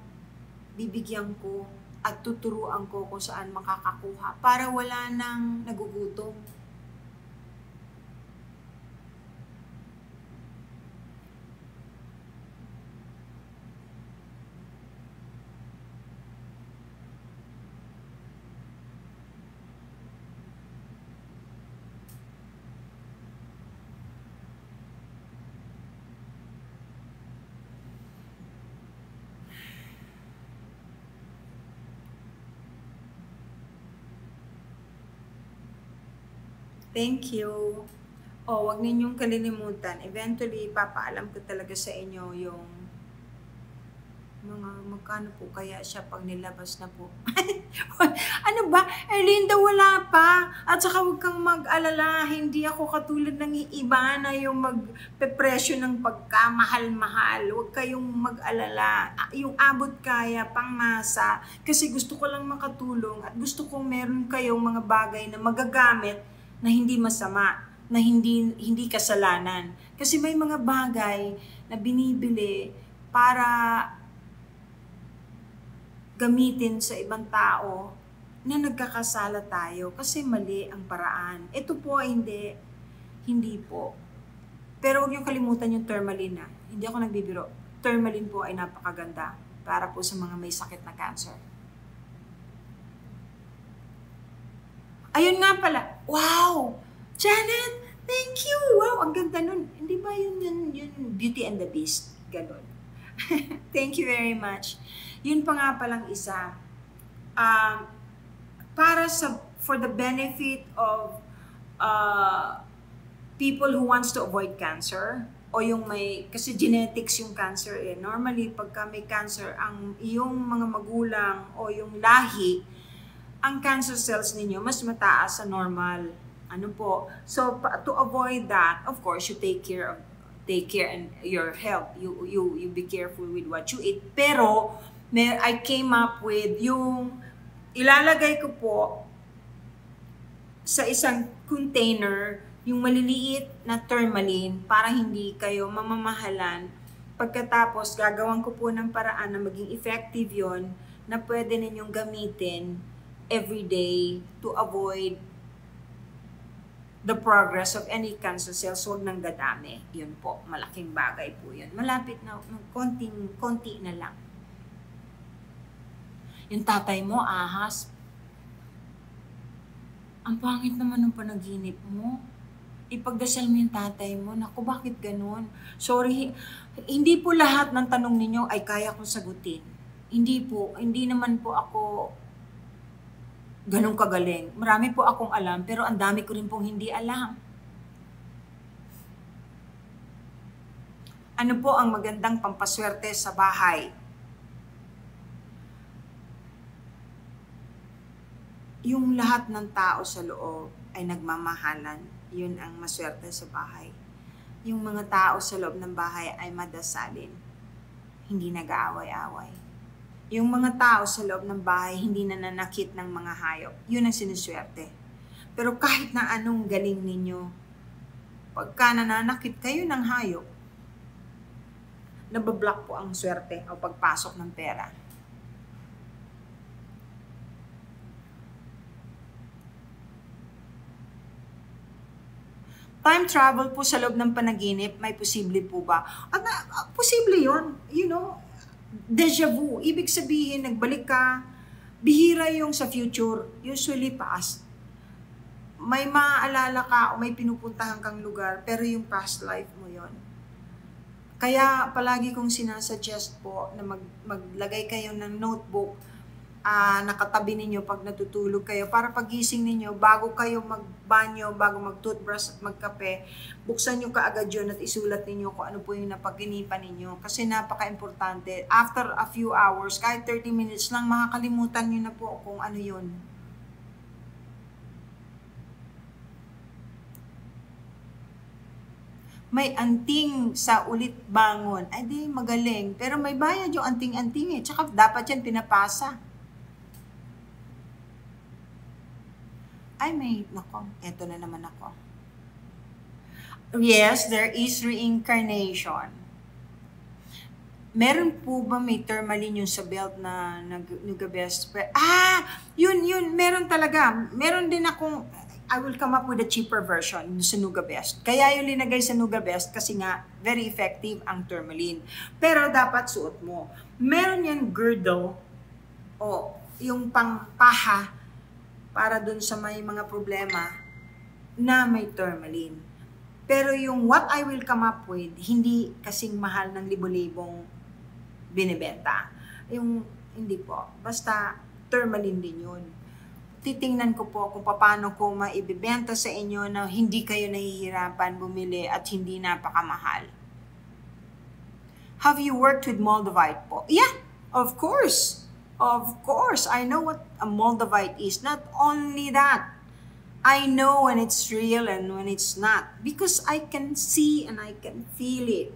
bibigyan ko at tuturuan ko kung saan makakakuha para wala nang nagugutom. Thank you. Wag ninyong kalilimutan. Eventually, papaalam ko talaga sa inyo yung mga magkano po kaya siya pag nilabas na po. Ano ba? Erlinda, wala pa. At saka huwag kang mag-alala. Hindi ako katulad ng iba na yung magpepresyo ng pagkamahal-mahal. Huwag kayong mag-alala. Yung abot kaya, pangmasa. Kasi gusto ko lang makatulong at gusto kong meron kayong mga bagay na magagamit na hindi masama, na hindi kasalanan. Kasi may mga bagay na binibili para gamitin sa ibang tao na nagkakasala tayo kasi mali ang paraan. Ito po ay hindi po. Pero huwag niyong kalimutan yung Tourmaline na. Hindi ako nagbibiro. Tourmaline po ay napakaganda para po sa mga may sakit na cancer. Ayun nga pala. Wow! Janet, thank you! Wow, ang ganda nun. Hindi ba yun Beauty and the Beast? Ganon. Thank you very much. Yun pa nga palang isa. For the benefit of people who wants to avoid cancer, o yung kasi genetics yung cancer eh. Normally, pagka may cancer, ang iyong mga magulang o yung lahi, ang cancer cells ninyo mas mataas sa normal. Ano po? So to avoid that, of course, you take care in your health. You be careful with what you eat. Pero I came up with yung ilalagay ko po sa isang container yung maliliit na Tourmaline para hindi kayo mamamahalan. Pagkatapos gagawan ko po ng paraan na maging effective yon na pwede ninyong gamitin every day to avoid the progress of any cancer cells. Huwag nang dadami. Yun po, malaking bagay po yun. Malapit na, konti na lang. Yung tatay mo, ahas. Ang pangit naman ng panaginip mo. Ipagdasal mo yung tatay mo. Naku, bakit ganun? Sorry, hindi po lahat ng tanong ninyo ay kaya kong sagutin. Hindi po, hindi naman po ako ganun kagaling. Marami po akong alam, pero ang dami ko rin pong hindi alam. Ano po ang magandang pampaswerte sa bahay? Yung lahat ng tao sa loob ay nagmamahalan. Yun ang maswerte sa bahay. Yung mga tao sa loob ng bahay ay madasalin. Hindi nag-aaway-away. Yung mga tao sa loob ng bahay hindi nananakit ng mga hayop. Yun ang sinuswerte. Pero kahit na anong galing ninyo, pagka nananakit kayo ng hayop, nabablock po ang swerte o pagpasok ng pera. Time travel po sa loob ng panaginip, may posible po ba? Posible yun. You know, deja vu. Ibig sabihin, nagbalik ka, bihira yung sa future, usually past. May maaalala ka o may pinupuntahan kang lugar, pero yung past life mo yon. Kaya palagi kong sinasuggest po na maglagay kayo ng notebook, nakatabi ninyo pag natutulog kayo, para pagising ninyo, bago kayo magbanyo, bago mag-toothbrush at magkape, buksan nyo kaagad yun at isulat ninyo kung ano po yung napaginipan ninyo. Kasi napaka-importante. After a few hours, kahit 30 minutes lang, makakalimutan nyo na po kung ano yun. May anting sa ulit bangon. Ay di, magaling. Pero may bayad yung anting-anting eh. Tsaka dapat yan pinapasa. nako, eto na naman ako. Yes, there is reincarnation. Meron po ba may tourmaline yung sa belt na nag-best? Yun, meron talaga. Meron din akong, I will come up with a cheaper version sa Nugabest. Kaya yung linagay sa Nugabest kasi nga, very effective ang tourmaline. Pero dapat suot mo. Meron yan girdle, yung pangpaha, para dun sa may mga problema na may tourmaline. Pero yung what I will come up with, hindi kasing mahal ng libo-libong binibenta. Yung hindi po. Basta tourmaline din yun. Titingnan ko po kung paano ko maibibenta sa inyo na hindi kayo nahihirapan bumili at hindi napakamahal. Have you worked with Moldavite po? Yeah, of course. Of course. I know what a Moldavite is. Not only that, I know when it's real and when it's not. Because I can see and I can feel it.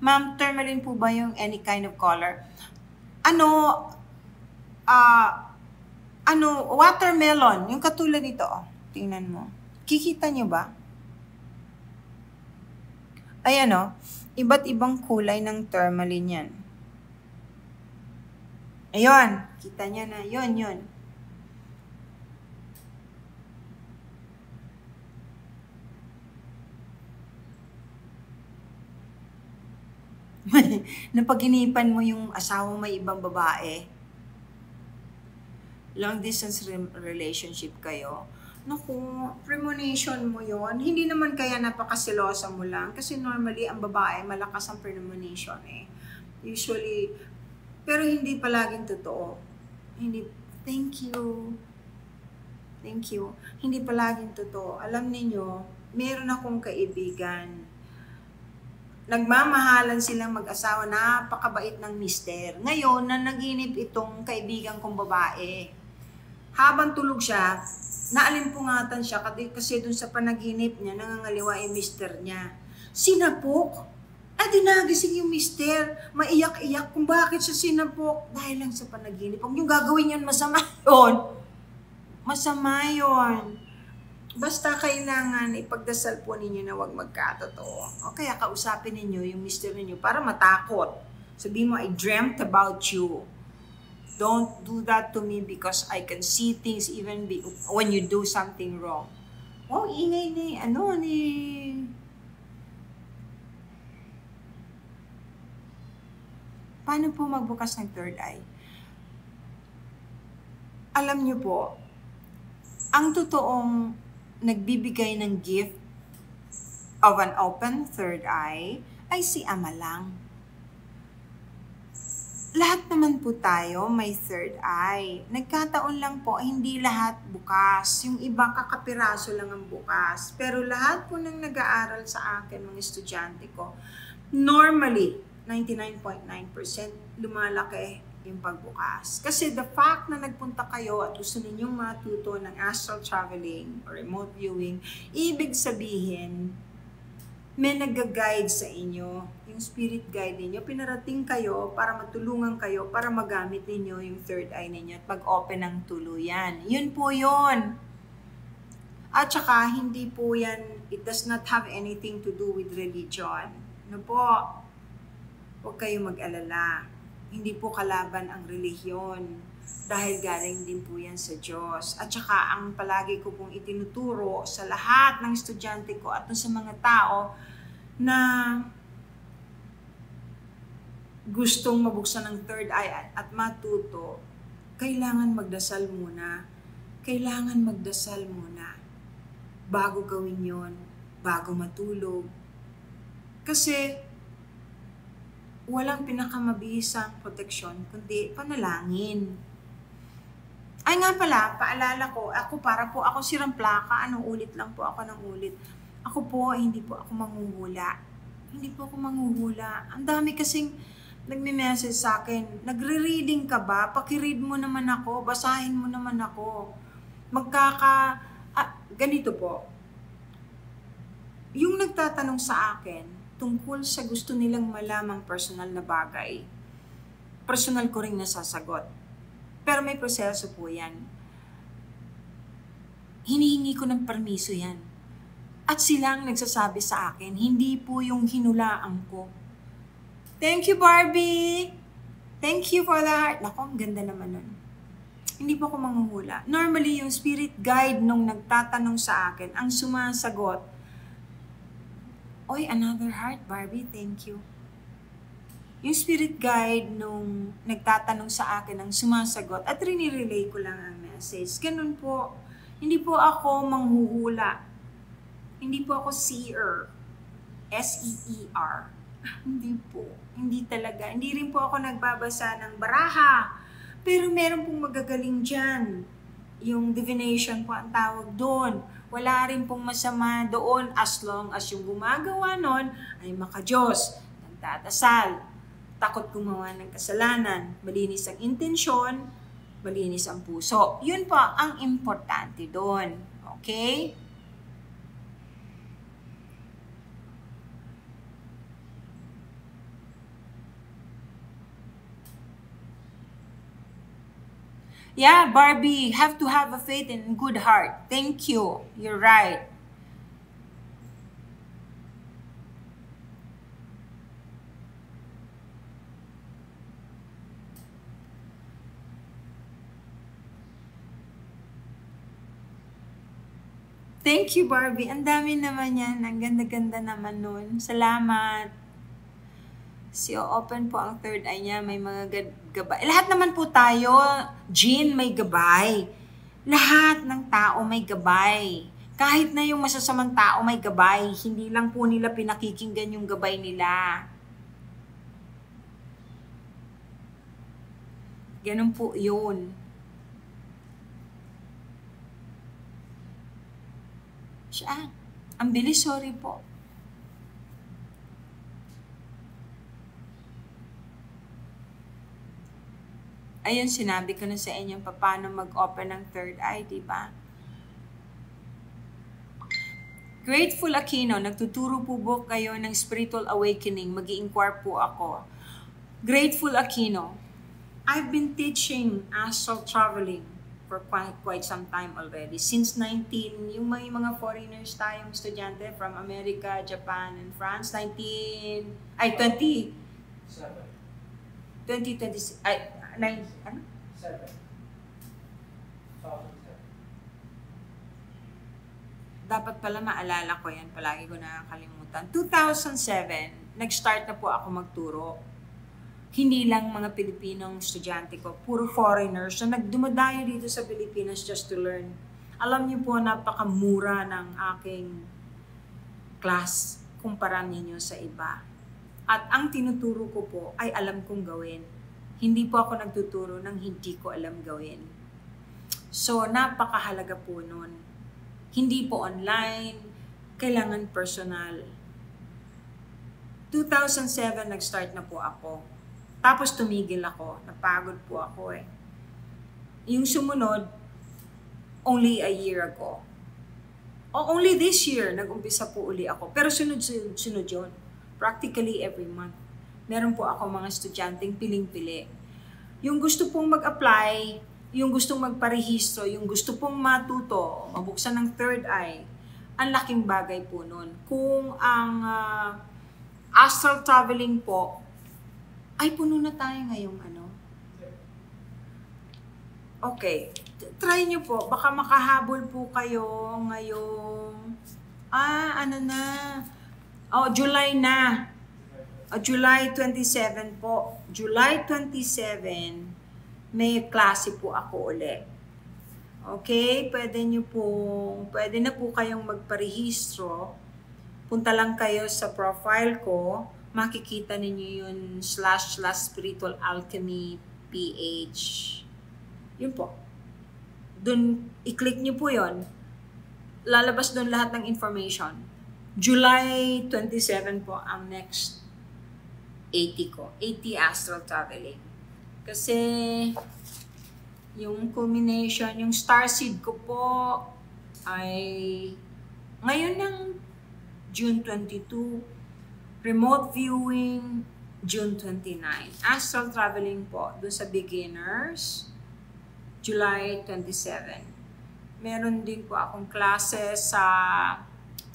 Ma'am, tourmaline po ba yung any kind of color? Watermelon. Yung katulad nito. Tingnan mo. Kikita nyo ba? Ayan iba't ibang kulay ng tourmaline yan. Ayun. Kita nyo na. Yun. Napaginipan mo yung asawa may ibang babae, long distance relationship kayo, naku, premonition mo yon. Hindi naman kaya napakasilosa mo lang, kasi normally ang babae malakas ang premonition usually, pero hindi palaging totoo. Thank you, hindi palaging totoo. Alam niyo, meron akong kaibigan, nagmamahalan silang mag-asawa, napakabait ng mister. Ngayon, na naginip itong kaibigan kong babae. Habang tulog siya, naalimpungatan siya kasi dun sa panaginip niya, nangangaliwa yung mister niya. Sinapok. Nagising yung mister. Maiyak-iyak kung bakit siya sinapok. Dahil lang sa panaginip. Huwag niyong gagawin yun, masama yun. Masama yun. Basta kailangan ipagdasal po ninyo na huwag magkatotoo. O kaya kausapin ninyo yung mister ninyo para matakot. Sabihin mo, I dreamt about you. Don't do that to me because I can see things even when you do something wrong. Ingay ni, Paano po magbukas ng third eye? Alam niyo po, ang totoong nagbibigay ng gift of an open third eye ay si Ama lang. Lahat naman po tayo may third eye. Nagkataon lang po, hindi lahat bukas. Yung iba kakapiraso lang ang bukas. Pero lahat po ng nag-aaral sa akin, mga estudyante ko, normally, 99.9% lumalaki yung pagbukas. Kasi the fact na nagpunta kayo at gusto ninyong matuto ng astral traveling or remote viewing, ibig sabihin, may nag-guide sa inyo, yung spirit guide ninyo, pinarating kayo para matulungan kayo, para magamit ninyo yung third eye ninyo at pag-open ng tuluyan. Yun po yun. At saka, hindi po yan, it does not have anything to do with religion. Ano po? Huwag kayong mag-alala. Hindi po kalaban ang relihiyon dahil galing din po yan sa Diyos. At saka ang palagi ko pong itinuturo sa lahat ng estudyante ko at sa mga tao na gustong mabuksan ng third eye at matuto, kailangan magdasal muna. Kailangan magdasal muna bago gawin yon, bago matulog. Kasi walang pinakamabisang proteksyon kundi panalangin. Ay nga pala, paalala ko, ako sirang plaka, ulit lang po ako ng ulit. Ako po, hindi po ako manghuhula. Hindi po ako manghuhula. Ang dami kasing nagme-message sa akin, nagre-reading ka ba? Paki-read mo naman ako, basahin mo naman ako. Ganito po. Yung nagtatanong sa akin, tungkol sa gusto nilang malamang personal na bagay, personal ko rin nasasagot. Pero may proseso po yan. hinihingi ko ng permiso yan. At sila ang nagsasabi sa akin, hindi po yung hinulaan ko. Thank you, Barbie! Thank you for the heart. Naku, ang ganda naman nun. Hindi po ako manghuhula. Normally, yung spirit guide nung nagtatanong sa akin, ang sumasagot, oy, another heart, Barbie, thank you. Yung spirit guide nung nagtatanong sa akin, ang sumasagot, at rinirelay ko lang ang message. Ganun po. Hindi po ako manghuhula. Hindi po ako seer. S-E-E-R. Hindi po. Hindi talaga. Hindi rin po ako nagbabasa ng baraha. Pero meron pong magagaling dyan. Yung divination po ang tawag doon. Wala rin pong masama doon as long as yung gumagawa nun ay makajos, nagdadasal, takot gumawa ng kasalanan, malinis ang intensyon, malinis ang puso. Yun po ang importante doon. Okay? Yeah, Barbie, have to have a faith and good heart. Thank you. You're right. Thank you, Barbie. Ang dami naman yan. Ang ganda-ganda naman nun. Salamat. Open po ang third eye niya, may mga gabay. Lahat naman po tayo, Jean, may gabay. Lahat ng tao may gabay. Kahit na yung masasamang tao may gabay, hindi lang po nila pinakikinggan yung gabay nila. Ganun po yun. Siya, ang bilis, sorry po. Ayun, sinabi ko na sa inyo paano mag-open ng third eye, di ba? Grateful Aquino, nagtuturo po ba kayo ng spiritual awakening? Mag-i-inquire po ako. Grateful Aquino, I've been teaching astral traveling for quite some time already. Since 19, yung may mga foreigners tayong estudyante from America, Japan, and France, 2020, 7. Dapat pala maalala ko yan, palagi ko nakakalimutan. 2007, nag-start na po ako magturo. Hindi lang mga Pilipinong estudyante ko, puro foreigners na nagdumadayo dito sa Pilipinas just to learn. Alam niyo po, napakamura ng aking class kumpara ninyo sa iba. At ang tinuturo ko po ay alam kong gawin. Hindi po ako nagtuturo ng hindi ko alam gawin. So, napakahalaga po nun. Hindi po online, kailangan personal. 2007, nag-start na po ako. Tapos tumigil ako, napagod po ako eh. Yung sumunod, only a year ago. Only this year, nag-umpisa po uli ako. Pero sunod yun. Practically every month. Meron po ako mga estudyanteng piling-pili. Yung gusto pong mag-apply, yung gustong magparehistro, yung gusto pong matuto, mabuksan ng third eye, ang laking bagay po nun. Kung ang astral traveling po, ay puno na tayo ngayong ano. Okay, try nyo po. Baka makahabol po kayo ngayong, July na. July 27 po. July 27, may klase po ako ulit. Okay, pwede na po kayong magparehistro. Punta lang kayo sa profile ko. Makikita ninyo yun /spiritual alchemy PH. Yun po. Doon, i-click nyo po yun. Lalabas doon lahat ng information. July 27 po ang next 80 ko. 80 astral traveling. Kasi yung culmination, yung starseed ko po ay ngayon ng June 22. Remote viewing, June 29. Astral traveling po, doon sa beginners, July 27. Meron din po akong classes sa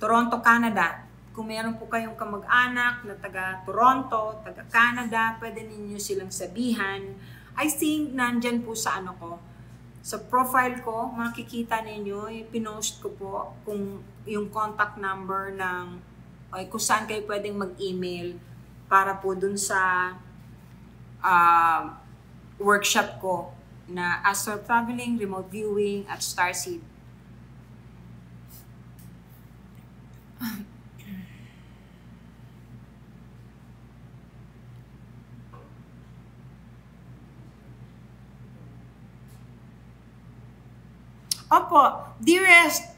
Toronto, Canada. Kung meron po kayong kamag-anak na taga Toronto, taga Canada, pwede ninyo silang sabihan. I think nandyan po sa ano ko, sa profile ko, makikita ninyo, pinost ko po kung yung contact number ng, ay kung saan kayo pwedeng mag-email para po dun sa workshop ko na Astral Traveling, Remote Viewing, at Starseed. Opo, dearest,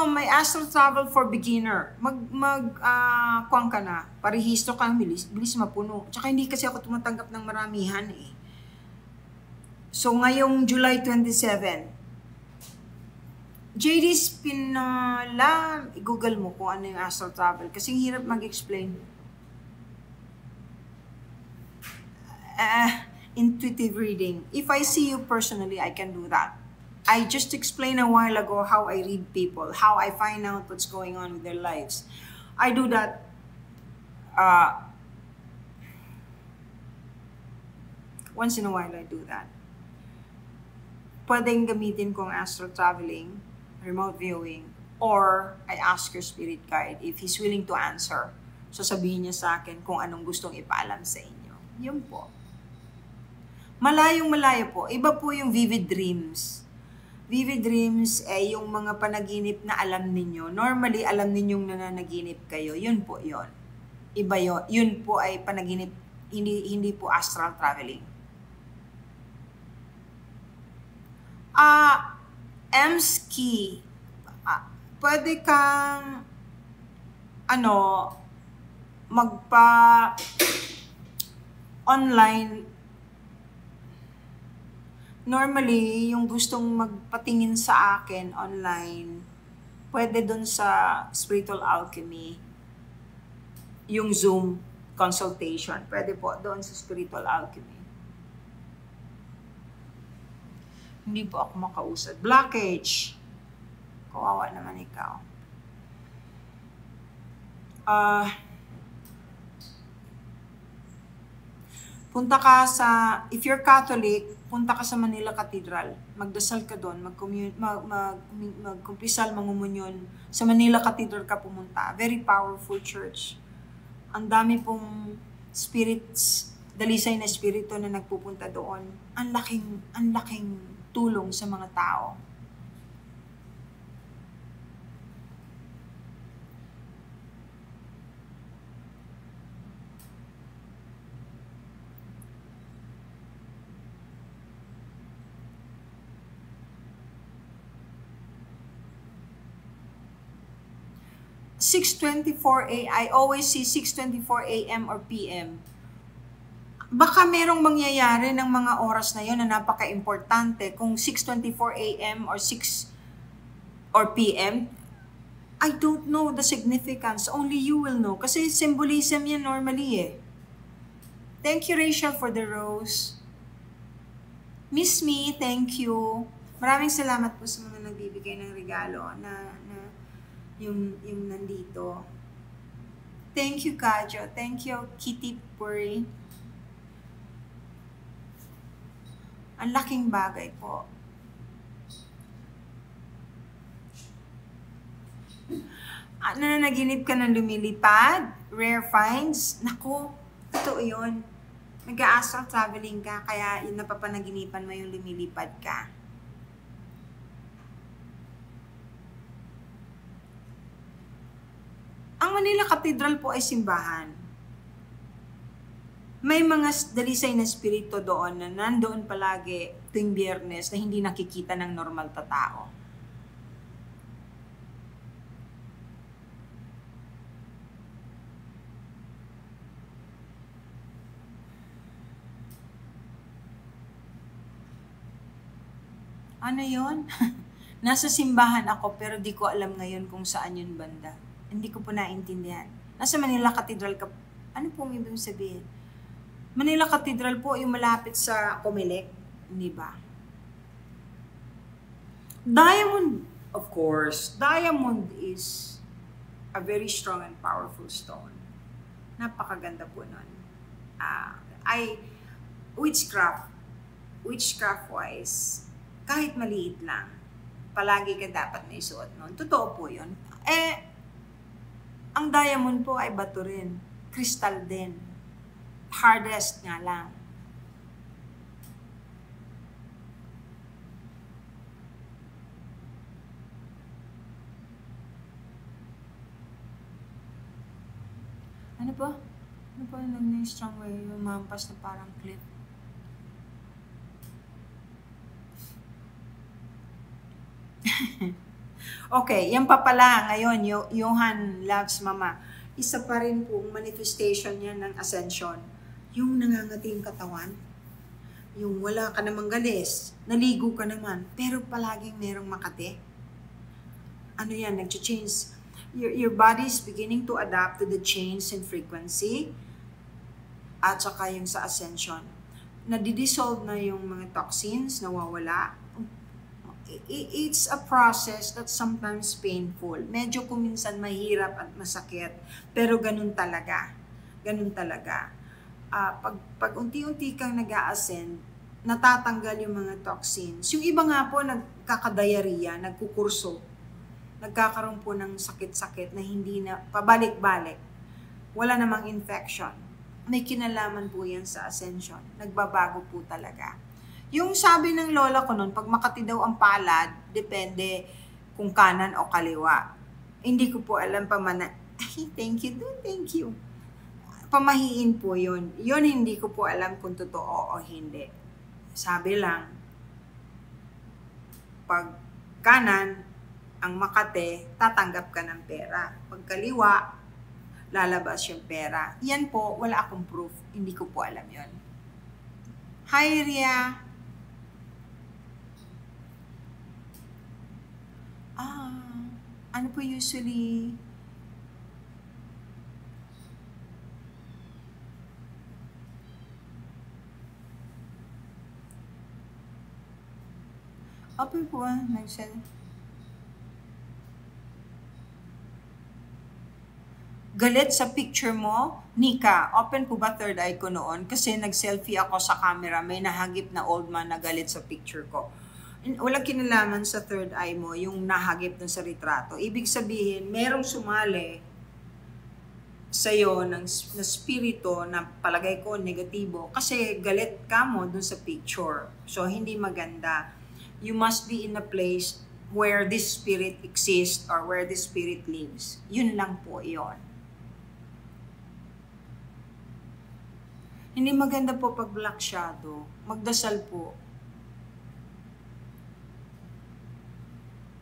may astral travel for beginner. Kuwang ka na, parehistro ka, bilis mapuno. Tsaka hindi kasi ako tumatanggap ng maramihan eh. So ngayong July 27, JD Spinola, i-google mo kung ano yung astral travel. Kasi hirap mag-explain. Intuitive reading. If I see you personally, I can do that. I just explained a while ago how I read people, how I find out what's going on with their lives. I do that once in a while. I do that. Pwedeng gamitin kong astral traveling, remote viewing, or I ask your spirit guide if he's willing to answer. So sabihin niya sa akin kung anong gustong ipaalam sa inyo. Yun po. Malayong malayo po. Iba po yung vivid dreams. Vivid dreams ay yung mga panaginip na alam ninyo. Normally, alam ninyong nananaginip kayo. Yun po yun. Iba yun. Yun po ay panaginip, hindi po astral traveling. Emski, pwede kang online. Normally, yung gustong magpatingin sa akin online, pwede dun sa Spiritual Alchemy, yung Zoom consultation. Pwede po doon sa Spiritual Alchemy. Hindi po ako makausad. Blockage. Kawawa naman ikaw. Punta ka sa, if you're Catholic, punta ka sa Manila Cathedral. Magdasal ka doon, magkumpisal, mangumunyon. Sa Manila Cathedral ka pumunta. Very powerful church. Ang dami pong spirits, dalisay na spirito na nagpupunta doon. Ang laking tulong sa mga tao. I always see 6:24 a.m. or p.m. Baka merong mangyayari ng mga oras na yon na napaka-importante. Kung 6:24 a.m. or 6 or p.m., I don't know the significance. Only you will know. Kasi symbolism yan normally eh. Thank you, Rachel, for the rose. Miss Me, thank you. Maraming salamat po sa mga nagbibigay ng regalo na yung nandito. Thank you, Kajo. Thank you, Kitty Puri. Ang laking bagay po. Naginip ka ng lumilipad? Rare finds? Naku, totoo yun. Nag-astral traveling ka, kaya yung napapanaginipan mo yung lumilipad ka. Ang Manila Cathedral po ay simbahan. May mga dalisay na spirito doon na nandoon palagi tuwing Biyernes na hindi nakikita ng normal na tao. Ano yun? Nasa simbahan ako pero di ko alam ngayon kung saan yun banda. Hindi ko po naintindihan. Nasa Manila Cathedral ka. Ano pong ibig sabihin? Manila Cathedral po yung malapit sa Comelec. Hindi ba? Diamond, of course, diamond is a very strong and powerful stone. Napakaganda po nun. Witchcraft-wise, kahit maliit lang, palagi ka dapat may suot nun. Totoo po yun. Ang diamond po ay bato rin. Crystal din. Hardest nga lang. Ano po? Ano po yung strong way? Lumampas na parang clip. Okay, yan pa pala ngayon, Johan Loves Mama. Isa pa rin pong manifestation yan ng ascension. Yung nangangati yung katawan, yung wala ka namang galis, naligo ka naman, pero palaging merong makati. Ano yan, nag-change. Your body is beginning to adapt to the change in frequency at saka yung sa ascension. Nadidissolve na yung mga toxins, nawawala. It's a process that's sometimes painful. Medyo kuminsan mahirap at masakit, pero ganun talaga. Ganun talaga. Pag unti-unti kang nag-a-ascend, natatanggal yung mga toxins. Yung iba nga po nagkakadiarrhea, nagkukurso, nagkakaroon po ng sakit-sakit na hindi na pabalik-balik. Wala namang infection. May kinalaman po yan sa ascension. Nagbabago po talaga. Yung sabi ng lola ko nun, pag makati daw ang palad, depende kung kanan o kaliwa. Hindi ko po alam thank you. Pamahiin po yun. Yun hindi ko po alam kung totoo o hindi. Sabi lang, pag kanan ang makate, tatanggap ka ng pera. Pag kaliwa, lalabas yung pera. Yan po, wala akong proof. Hindi ko po alam yun. Hi, Ria. Ano po usually? Open po nag-send. Galit sa picture mo? Nika, open po ba third eye ko noon? Kasi nag-selfie ako sa camera, may nahagip na old man na galit sa picture ko. Walang kinalaman sa third eye mo, yung nahagip dun sa retrato. Ibig sabihin, merong sumali sa'yo na spirito na palagay ko negatibo kasi galit ka mo dun sa picture. So, hindi maganda. You must be in a place where this spirit exists or where this spirit lives. Yun lang po yon. Hindi maganda po pag black shadow. Magdasal po.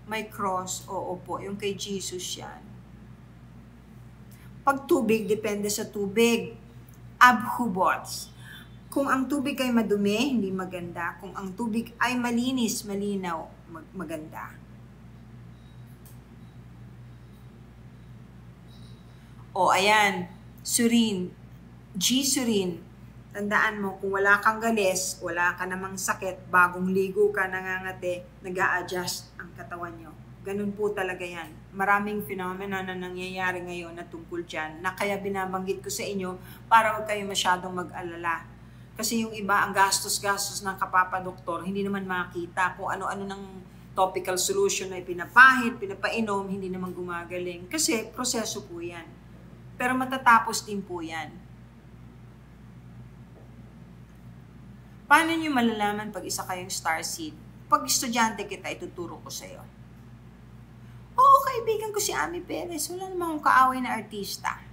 May cross, oo po, yung kay Jesus yan. Pag tubig, depende sa tubig. Abhubots. Kung ang tubig ay madumi, hindi maganda. Kung ang tubig ay malinis, malinaw, maganda. O, ayan, Surin, G. Surin, tandaan mo, kung wala kang galis, wala ka namang sakit, bagong ligo ka, nangangati, nag-a-adjust ang katawan nyo. Ganun po talaga yan. Maraming phenomena na nangyayari ngayon na tungkol dyan, na kaya binabanggit ko sa inyo para huwag kayo masyadong mag-alala. Kasi yung iba, ang gastos-gastos ng kapapadoktor, hindi naman makita kung ano-ano ng topical solution na ipinapahid, pinapainom, hindi naman gumagaling. Kasi proseso po yan. Pero matatapos din po yan. Paano nyo malalaman pag isa kayong starseed? Pag estudyante kita, ituturo ko sa'yo. Oo, kaibigan ko si Ami Perez. Wala namang akong kaaway na artista.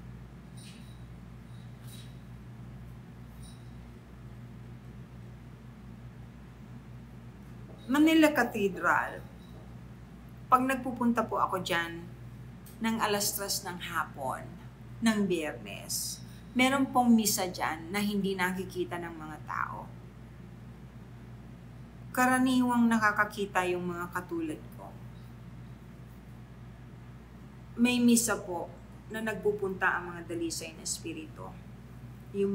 Manila Cathedral. Pag nagpupunta po ako dyan ng alas 3 ng hapon, ng Biyernes, meron pong misa dyan na hindi nakikita ng mga tao. Karaniwang nakakakita yung mga katulad ko. May misa po na nagpupunta ang mga dalisay na espiritu. Yung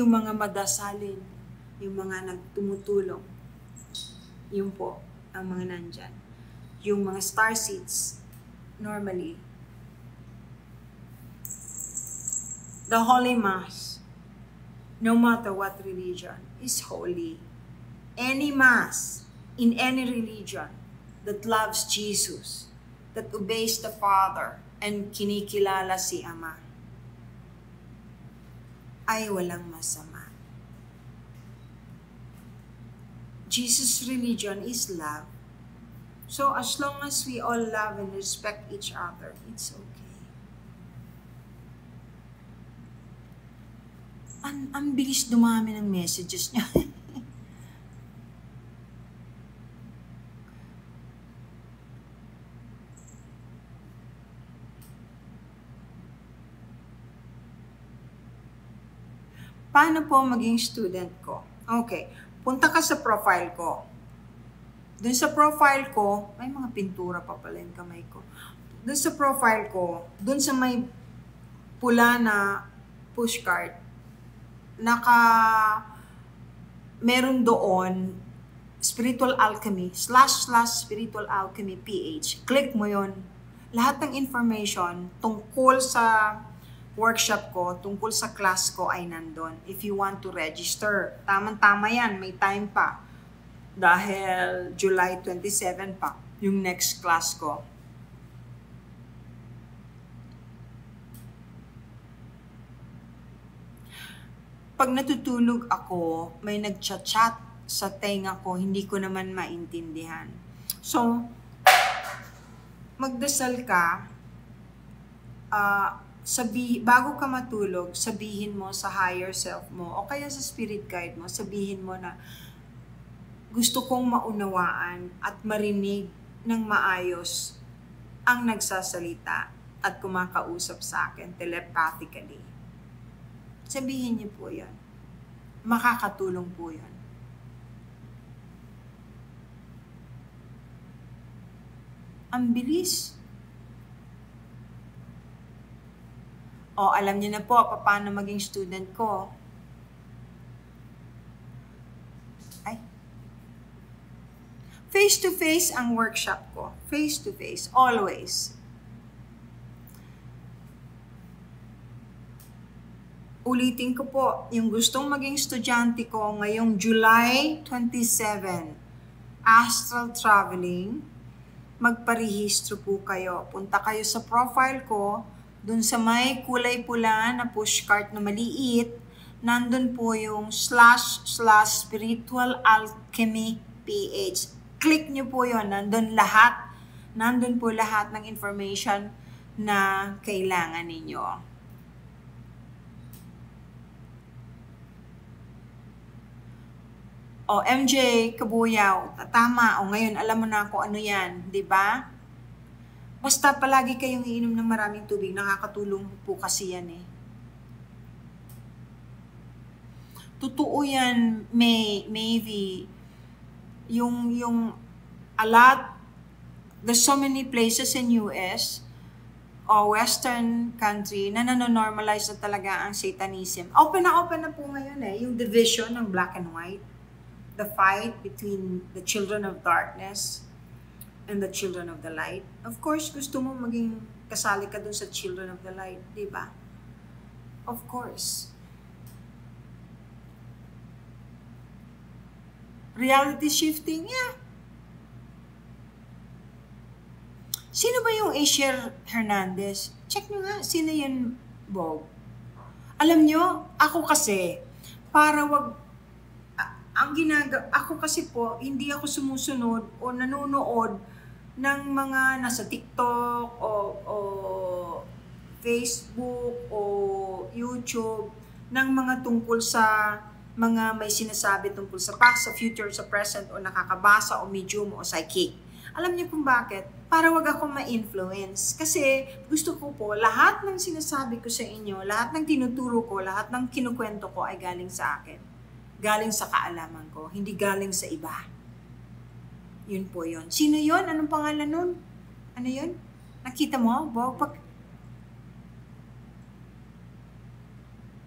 mga madasalin, yung mga nagtumutulong. Yun po ang mga nandyan. Yung mga star seeds, normally, the Holy Mass, no matter what religion, is holy. Any Mass in any religion that loves Jesus, that obeys the Father, and kinikilala si Ama, ay walang masama. Jesus' religion is love. So as long as we all love and respect each other, it's okay. Ang bilis dumami ng messages niya. Paano po maging student ko? Okay, punta ka sa profile ko. Doon sa profile ko, may mga pintura pa pala yung kamay ko. Doon sa profile ko, doon sa may pula na pushcart, meron doon Spiritual Alchemy, / Spiritual Alchemy PH. Click mo yon. Lahat ng information tungkol sa workshop ko, tungkol sa class ko ay nandun. If you want to register, tamang-tama yan, may time pa. Dahil July 27 pa, yung next class ko. Pag natutulog ako, may nagchat-chat sa tenga ko, hindi ko naman maintindihan. So, magdasal ka, bago ka matulog, sabihin mo sa higher self mo, o kaya sa spirit guide mo, sabihin mo na, gusto kong maunawaan at marinig ng maayos ang nagsasalita at kumakausap sa akin telepathically. Sabihin niyo po yan. Makakatulong po yan. Ang bilis. O, alam niyo na po paano maging student ko. Face-to-face ang workshop ko. Face-to-face, always. Ulitin ko po, yung gustong maging estudyante ko ngayong July 27, astral traveling, magparehistro po kayo. Punta kayo sa profile ko, dun sa may kulay pula na pushcart na maliit, nandun po yung / Spiritual Alchemy PH. Click nyo po yun. Nandun lahat. Nandun po lahat ng information na kailangan ninyo. O, MJ, Kabuyaw, tama. O, ngayon, alam mo na kung ano yan. Diba? Basta palagi kayong iinom ng maraming tubig. Nakakatulong po kasi yan eh. Totoo yan, maybe yung a lot, there's so many places in US o Western country na nanonormalize na talaga ang Satanism. Open na po ngayon eh, yung division ng black and white, the fight between the children of darkness and the children of the light. Of course, gusto mo maging kasali ka dun sa children of the light, di ba? Of course. Reality shifting, yeah. Sino ba yung Asher Hernandez? Check nyo nga, sino yun, Bob? Alam nyo, ako kasi, para ako kasi po, hindi ako sumusunod o nanonood ng mga nasa TikTok o Facebook o YouTube ng mga tungkol sa mga may sinasabi tungkol sa past, sa future, sa present, o nakakabasa, o medium, o psychic. Alam niyo kung bakit? Para wag ako ma-influence. Kasi gusto ko po, lahat ng sinasabi ko sa inyo, lahat ng tinuturo ko, lahat ng kinukwento ko ay galing sa akin. Galing sa kaalaman ko, hindi galing sa iba. Yun po yun. Sino yun? Anong pangalan nun? Ano yun? Nakita mo?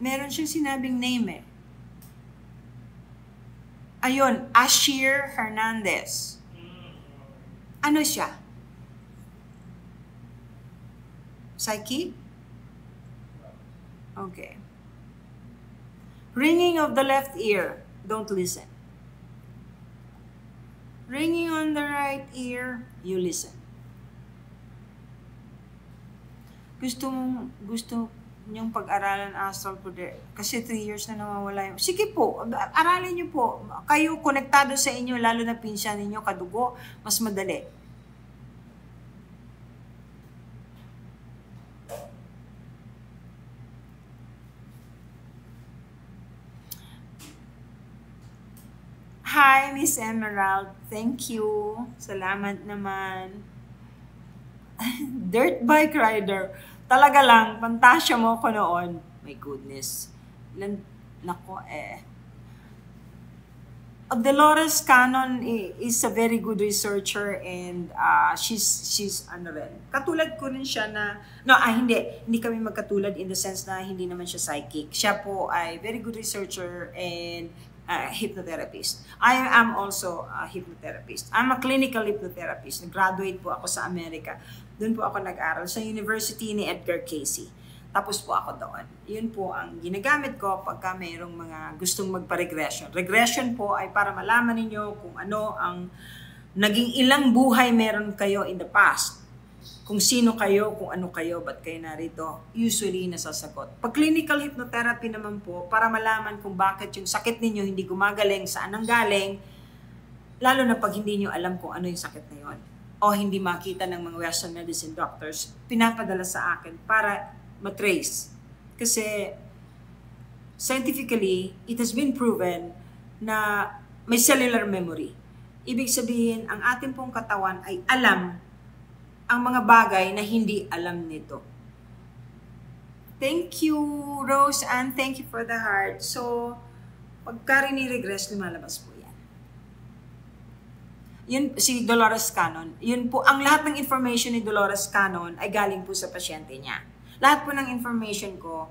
Meron siyang sinabing name eh. Ayun, Ashir Hernandez. Ano siya? Psychic? Okay. Ringing of the left ear. Don't listen. Ringing on the right ear, you listen. Gusto niyong pag-aralan astral project kasi 3 years na nawawala yung... Sige po, aralin niyo po. Kayo konektado sa inyo, lalo na pinsan ninyo, kadugo, mas madali. Hi, Miss Emerald. Thank you. Salamat naman. Dirt bike rider. Talaga lang, pantasya mo ko noon. My goodness. Nako Dolores Cannon is a very good researcher and she's ano rin. Katulad ko rin siya na, hindi kami magkatulad in the sense na hindi naman siya psychic. Siya po ay very good researcher and hypnotherapist. I am also a hypnotherapist. I'm a clinical hypnotherapist. Nag-graduate po ako sa Amerika. Doon po ako nag-aral sa University ni Edgar Cayce. Tapos po ako doon. Yun po ang ginagamit ko pagka mayroong mga gustong magpa-regression. Regression po ay para malaman ninyo kung ano ang naging ilang buhay meron kayo in the past. Kung sino kayo, kung ano kayo, ba't kayo narito, usually nasasagot. Pag clinical hypnotherapy naman po, para malaman kung bakit yung sakit ninyo hindi gumagaling, saan ang galing, lalo na pag hindi nyo alam kung ano yung sakit na yun, o hindi makita ng mga Western medicine doctors, pinapadala sa akin para matrace. Kasi scientifically, it has been proven na may cellular memory. Ibig sabihin, ang ating pong katawan ay alam ang mga bagay na hindi alam nito. Thank you, Rose, and thank you for the heart. So, pagka rini-regress, lumalabas po yan. Yun, si Dolores Cannon, yun po, ang lahat ng information ni Dolores Cannon ay galing po sa pasyente niya. Lahat po ng information ko,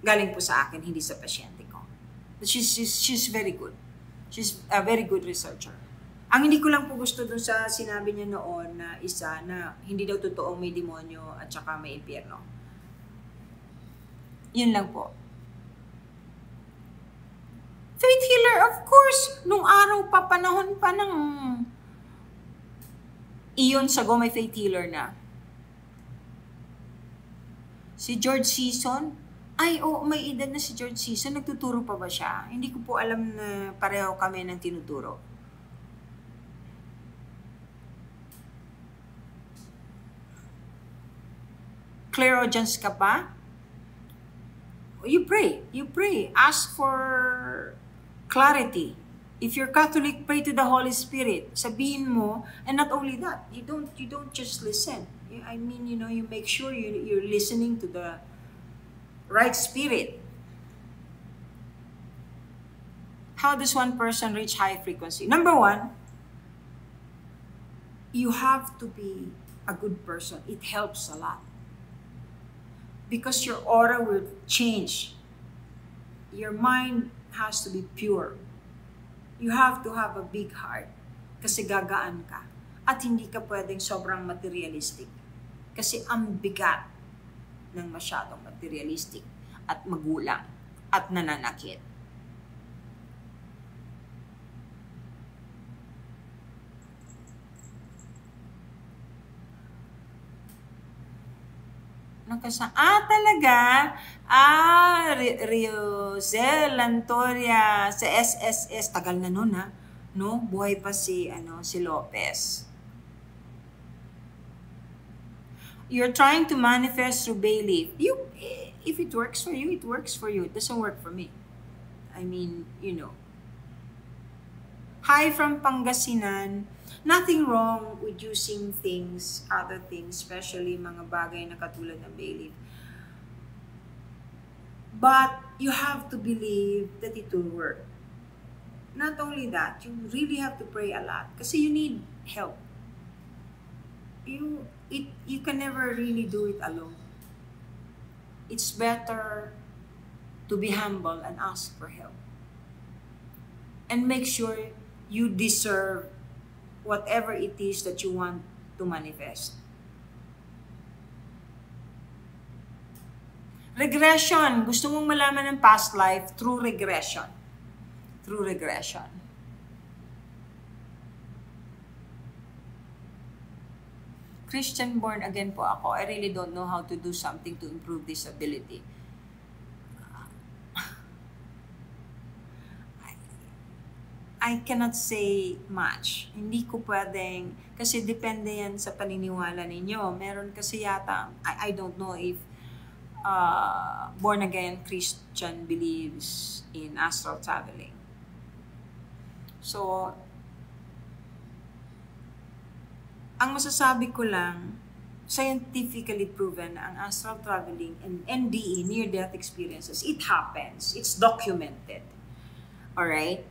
galing po sa akin, hindi sa pasyente ko. She's very good. She's a very good researcher. Ang hindi ko lang po gusto dun sa sinabi niya noon na isa na hindi daw totoong may demonyo at saka may impyerno. Yun lang po. Faith healer, of course, nung araw pa, panahon pa ng iyon sago may faith healer na. Si George Season, may edad na si George Season, nagtuturo pa ba siya? Hindi ko po alam na pareho kami ng tinuturo. Clairaudience ka pa? You pray. Ask for clarity. If you're Catholic, pray to the Holy Spirit. Sabihin mo, and not only that, you don't just listen. I mean, you make sure you're listening to the right spirit. How does one person reach high frequency? Number one, you have to be a good person. It helps a lot. Because your aura will change. Your mind has to be pure. You have to have a big heart kasi gagaan ka. At hindi ka pwedeng sobrang materialistic. Kasi ang bigat ng masyadong materialistic at magulang at nananakit. Talaga? Riozel Lantoria sa SSS. Tagal na nun, ha? No? Buhay pa si Lopez. You're trying to manifest through Bailey. If it works for you, it works for you. It doesn't work for me. I mean, Hi from Pangasinan. Nothing wrong with using other things, especially mga bagay na katulad ng Bailey. But you have to believe that it will work. Not only that, you really have to pray a lot kasi you need help. You can never really do it alone. It's better to be humble and ask for help. and make sure you deserve whatever it is that you want to manifest. Regression. Gusto mong malaman ng past life through regression. Through regression. Christian born again po ako. I really don't know how to do something to improve this ability. I cannot say much. Hindi ko pwedeng, kasi depende yan sa paniniwala ninyo. Meron kasi yata, I don't know if born again Christian believes in astral traveling. So, ang masasabi ko lang, scientifically proven ang astral traveling and NDE, near-death experiences, it happens. It's documented. Alright?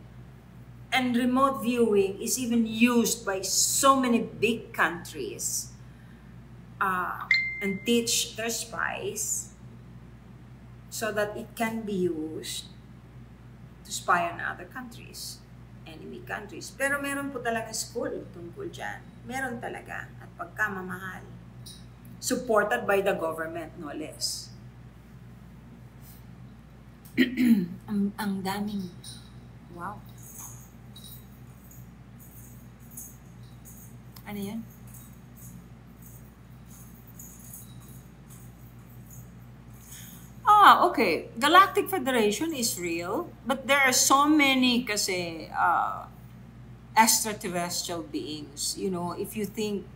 And remote viewing is even used by so many big countries and teach their spies so that it can be used to spy on other countries, enemy countries. Pero meron po talaga school tungkol dyan. Meron talaga. At pagkamamahal. Supported by the government, no less. ang daming, wow. Ano yan? Okay. Galactic Federation is real, but there are so many kasi extraterrestrial beings. You know, if you think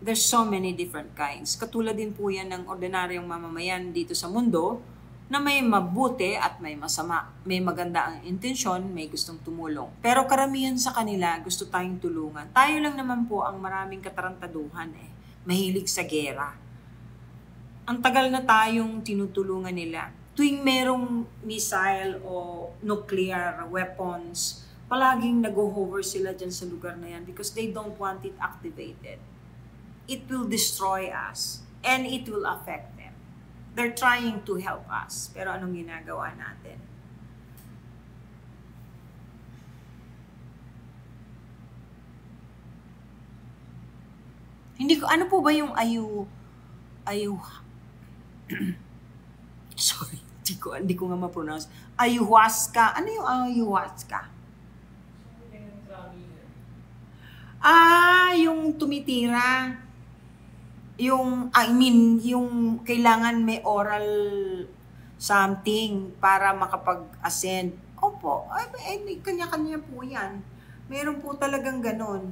there's so many different kinds. Katulad din po yan ng ordinaryong mamamayan dito sa mundo na may mabuti at may masama. May maganda ang intensyon, may gustong tumulong. Pero karamihan sa kanila gusto tayong tulungan. Tayo lang naman po ang maraming katarantaduhan eh. Mahilig sa gera. Ang tagal na tayong tinutulungan nila. Tuwing merong missile o nuclear weapons, palaging nag-hover sila dyan sa lugar na yan because they don't want it activated. It will destroy us and it will affect them. They're trying to help us. Pero anong ginagawa natin? Hindi ko, ano po ba yung sorry, hindi ko nga ma-pronounce. Ayahuasca. Ano yung ayahuasca? Yung tumitira. Yung kailangan may oral something para makapag-ascend. Opo, may kanya-kanya po yan. Meron po talagang ganon.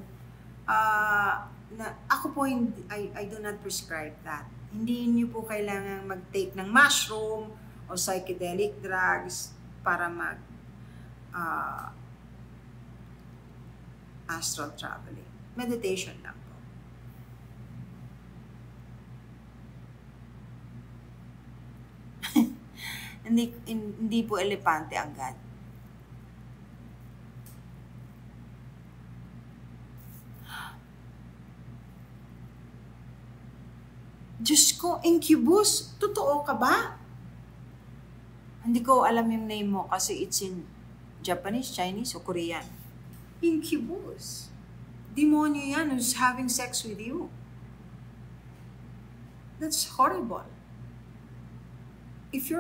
Ako po, I do not prescribe that. Hindi niyo po kailangan mag-take ng mushroom o psychedelic drugs para astral traveling. Meditation lang. Hindi po elepante agad. Diyos ko, incubus? Totoo ka ba? Hindi ko alam yung name mo kasi it's in Japanese, Chinese, o Korean. Incubus. Demonyo yan who's having sex with you. That's horrible. If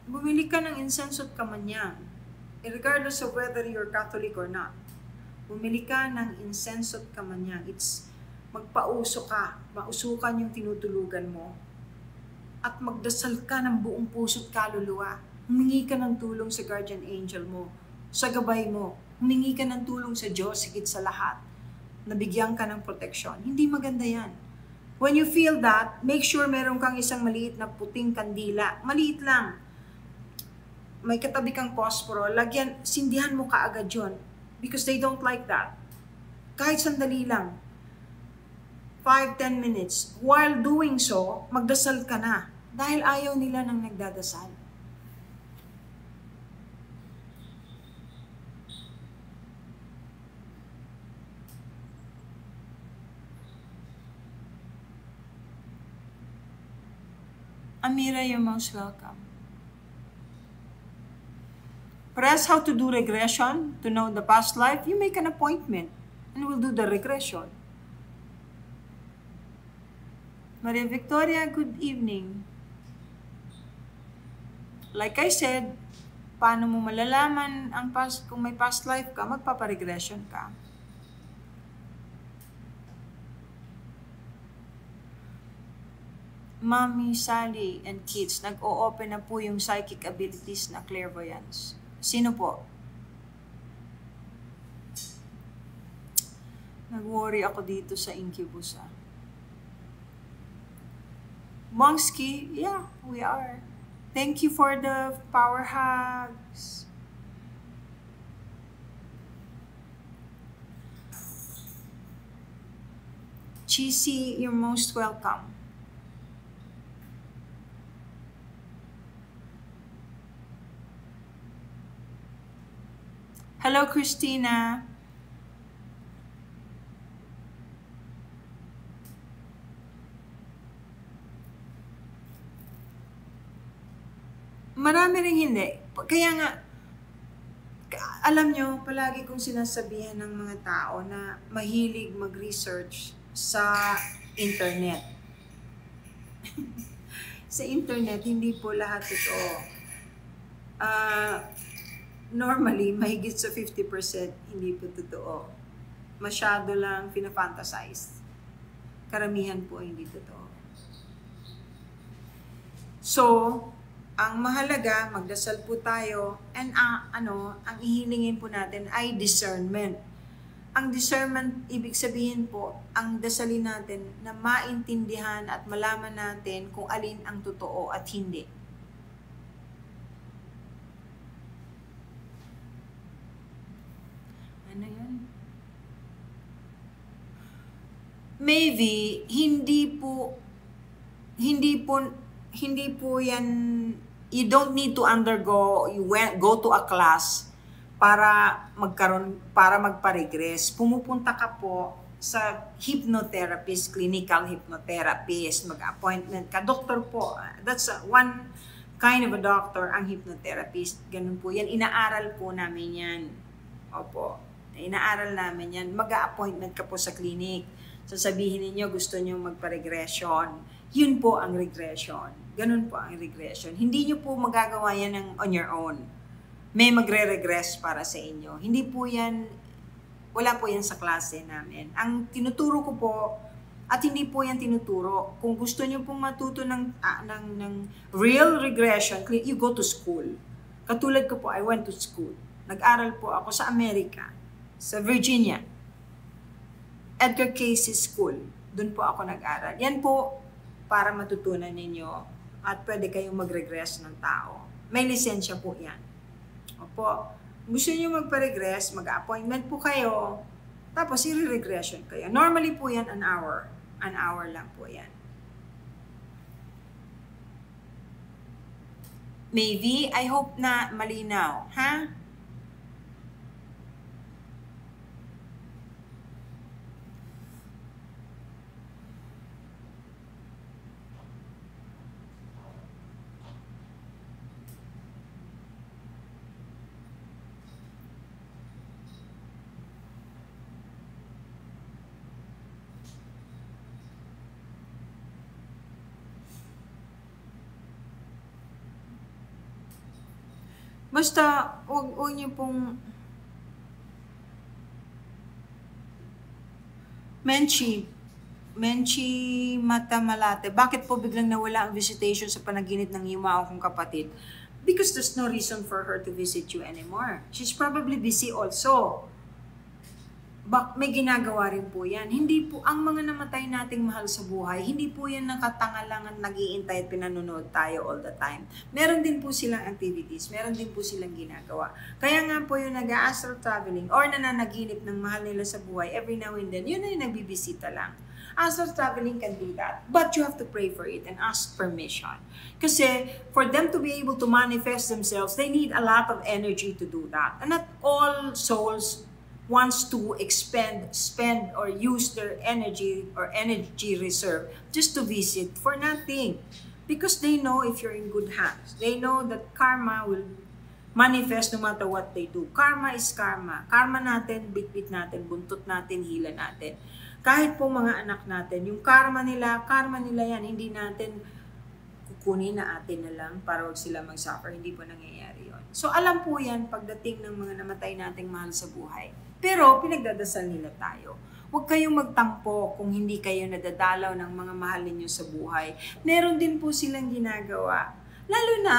bumili ka ng incense at kamanyang, regardless of whether you're Catholic or not, bumili ka ng incense at kamanyang, it's magpauso ka, mausukan yung tinutulugan mo, at magdasal ka ng buong puso't kaluluwa. Humingi ka ng tulong sa guardian angel mo, sa gabay mo, humingi ka ng tulong sa Diyos, higit sa lahat, nabigyan ka ng proteksyon. Hindi maganda yan. When you feel that, make sure meron kang isang maliit na puting kandila. Maliit lang. May katabi kang posporo, sindihan mo kaagad yun. Because they don't like that. Kahit sandali lang. 5-10 minutes. While doing so, magdasal ka na. Dahil ayaw nila ng nagdadasal. Amira, you're most welcome. Press how to do regression to know the past life. You make an appointment and we'll do the regression. Maria Victoria, good evening. Like I said, paano mo malalaman ang kung may past life ka, magpaparegression ka. Mommy, Sally, and kids, nag-o-open na po yung psychic abilities na clairvoyance. Sino po? Nag-worry ako dito sa Incubus, ah. Mongsky, yeah, we are. Thank you for the power hugs. Cheesy, you're most welcome. Hello, Christina. Marami rin hindi. Kaya nga, alam nyo, palagi kong sinasabihan ng mga tao na mahilig mag-research sa internet. Sa internet, hindi po lahat ito. Normally, mahigit sa 50% hindi po totoo. Masyado lang fina-fantasize. Karamihan po hindi totoo. So, ang mahalaga, magdasal po tayo, and ang ihilingin po natin ay discernment. Ang discernment, ibig sabihin po, ang dasalin natin na maintindihan at malaman natin kung alin ang totoo at hindi. Ano yan? Maybe, hindi po yan, you don't need to undergo, go to a class para magpa-regress. Pumupunta ka po sa hypnotherapist, clinical hypnotherapist, mag-appointment ka. Doctor po, that's one kind of a doctor, ang hypnotherapist. Ganun po yan. Inaaral po namin yan. Opo. Inaaral namin yan. Mag-appointment ka po sa clinic. Sasabihin ninyo, gusto nyo magpa-regression. Yun po ang regression. Ganun po ang regression. Hindi nyo po magagawa yan on your own. May magre-regress para sa inyo. Hindi po yan, wala po yan sa klase namin. Ang tinuturo ko po, at hindi po yan tinuturo, kung gusto nyo pong matuto ng real regression, you go to school. Katulad ko po, I went to school. Nag-aral po ako sa Amerika, sa Virginia. Edgar Cayce School. Doon po ako nag-aral. Yan po para matutunan ninyo at pwede kayong mag-regress ng tao. May lisensya po yan. Opo. Gusto niyo magpa-regress, mag-appointment po kayo, tapos i-regression kayo. Normally po yan an hour. An hour lang po yan. Maybe, I hope na malinaw. Ha? Basta, huwag niyo pong Menchi Mata Malate, bakit po biglang nawala ang visitation sa panaginip ng yumao kong kapatid? Because there's no reason for her to visit you anymore. She's probably busy also. May ginagawa rin po yan. Hindi po, ang mga namatay nating mahal sa buhay, hindi po yan nakatanga lang at nag-iintay at pinanonood tayo all the time. Meron din po silang activities, meron din po silang ginagawa. Kaya nga po yung nag-astral traveling or nananaginip ng mahal nila sa buhay, every now and then, yun ay nagbibisita lang. Astral traveling can do that, but you have to pray for it and ask permission. Kasi for them to be able to manifest themselves, they need a lot of energy to do that. And not all souls wants to spend or use their energy or energy reserve just to visit for nothing. Because they know if you're in good hands. They know that karma will manifest no matter what they do. Karma is karma. Karma natin, bit-bit natin, buntot natin, hila natin. Kahit po mga anak natin, yung karma nila yan, hindi natin kukunin na atin na lang para wag sila mag-suffer. Hindi po nangyayari yon. So alam po yan pagdating ng mga namatay nating mahal sa buhay. Pero pinagdadasal nila tayo. Huwag kayong magtampo kung hindi kayo nadadalaw ng mga mahal ninyo sa buhay. Meron din po silang ginagawa. Lalo na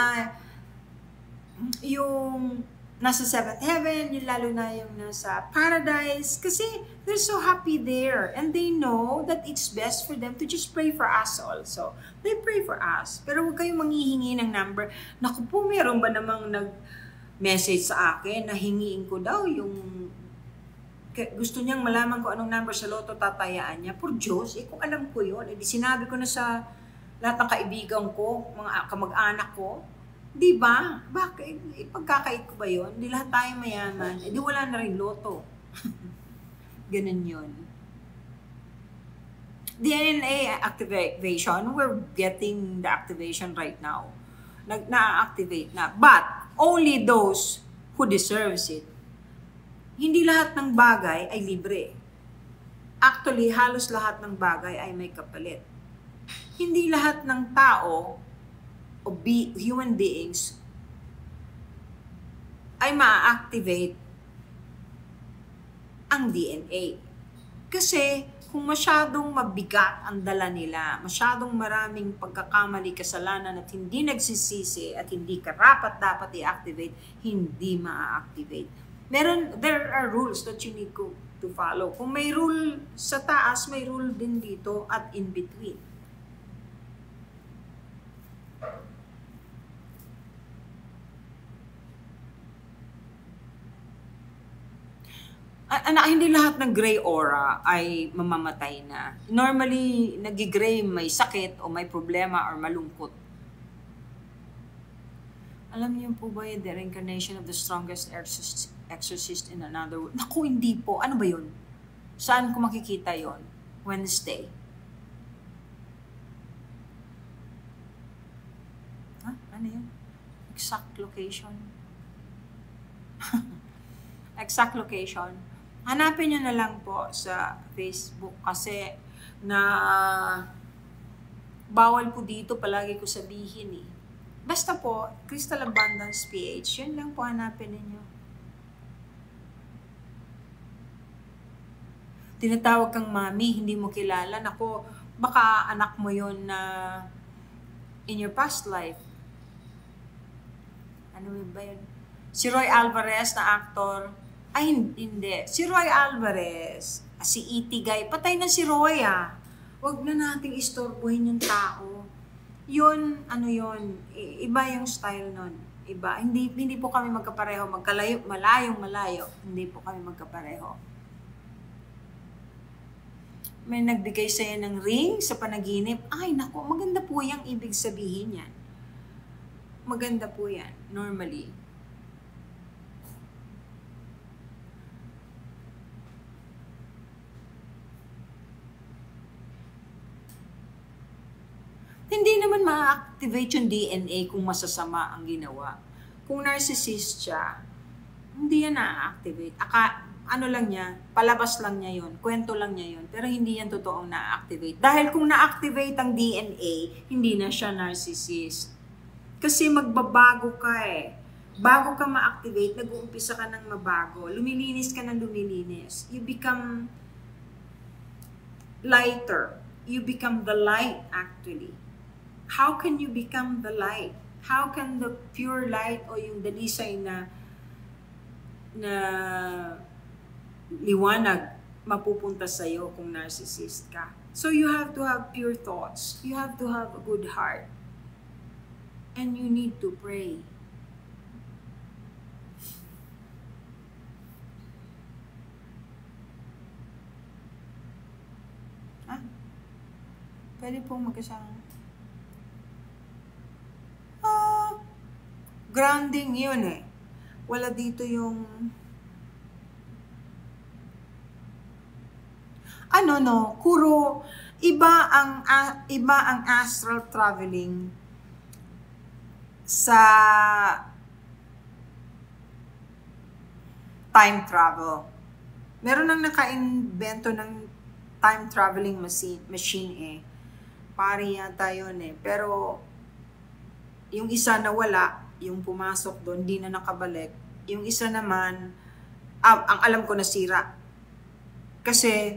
yung nasa seventh heaven, yung lalo na yung nasa paradise. Kasi they're so happy there. And they know that it's best for them to just pray for us also. They pray for us. Pero huwag kayong manghihingi ng number. Naku po, meron ba namang nag-message sa akin na hingiin ko daw yung gusto niyang malaman ko anong number sa loto tatayaan niya. Por Diyos, kung alam ko yun, sinabi ko na sa lahat ng kaibigan ko, mga kamag-anak ko, di ba? Bakit? Pagkakait ko ba yun? Di lahat tayo mayaman. Di wala na rin loto. Ganun yun. DNA activation, we're getting the activation right now. Na-activate na. But, only those who deserves it. Hindi lahat ng bagay ay libre. Actually, halos lahat ng bagay ay may kapalit. Hindi lahat ng tao o human beings ay ma-activate ang DNA. Kasi kung masyadong mabigat ang dala nila, masyadong maraming pagkakamali, kasalanan at hindi nagsisisi at hindi karapat-dapat i-activate, hindi ma-activate. There are rules that you need to follow. Kung may rule sa taas, may rule din dito at in between. Hindi lahat ng gray aura ay mamamatay na. Normally, nag-gray may sakit o may problema or malungkot. Alam niyo po ba yung the reincarnation of the strongest exorcist in another world? Naku, hindi po. Ano ba yun? Saan ko makikita yon? Wednesday. Ano yun? Exact location. Exact location. Hanapin nyo na lang po sa Facebook kasi na bawal po dito palagi ko sabihin eh. Basta po, Crystal Abundance PH, yun lang po hanapin ninyo. Tinatawag kang mami, hindi mo kilala. Nako, baka anak mo yun na in your past life. Ano ba yun? Si Roy Alvarez na actor. Ay, hindi. Si Roy Alvarez, si E.T. Guy, patay na si Roy ah. Huwag na nating istorbohin yung tao. Yun, ano yun, iba yung style nun. Iba. Hindi po kami magkapareho. Malayong-malayo. Hindi po kami magkapareho. May nagbigay sa'yo ng ring sa panaginip. Ay, naku, maganda po yung ibig sabihin yan. Maganda po yan, normally. Hindi naman ma-activate yung DNA kung masasama ang ginawa. Kung narcissist siya, hindi yan na-activate. Ano lang niya, palabas lang niya yun, kwento lang niya yun, pero hindi yan totoong na-activate. Dahil kung na-activate ang DNA, hindi na siya narcissist. Kasi magbabago ka eh. Bago ka ma-activate, nag-uumpisa ka ng mabago. Lumilinis ka ng lumilinis. You become lighter. You become the light actually. How can you become the light? How can the pure light o yung dalisay na liwanag mapupunta sa'yo kung narcissist ka? So you have to have pure thoughts. You have to have a good heart. And you need to pray. Pwede pong magkasama. Grounding yun eh. Wala dito yung kuro iba ang astral traveling sa time travel. Meron nang naka-invento ng time traveling machine eh. Pari yata yun eh. Pero yung isa nawala, yung pumasok doon, di na nakabalik. Yung isa naman, ang alam ko nasira. Kasi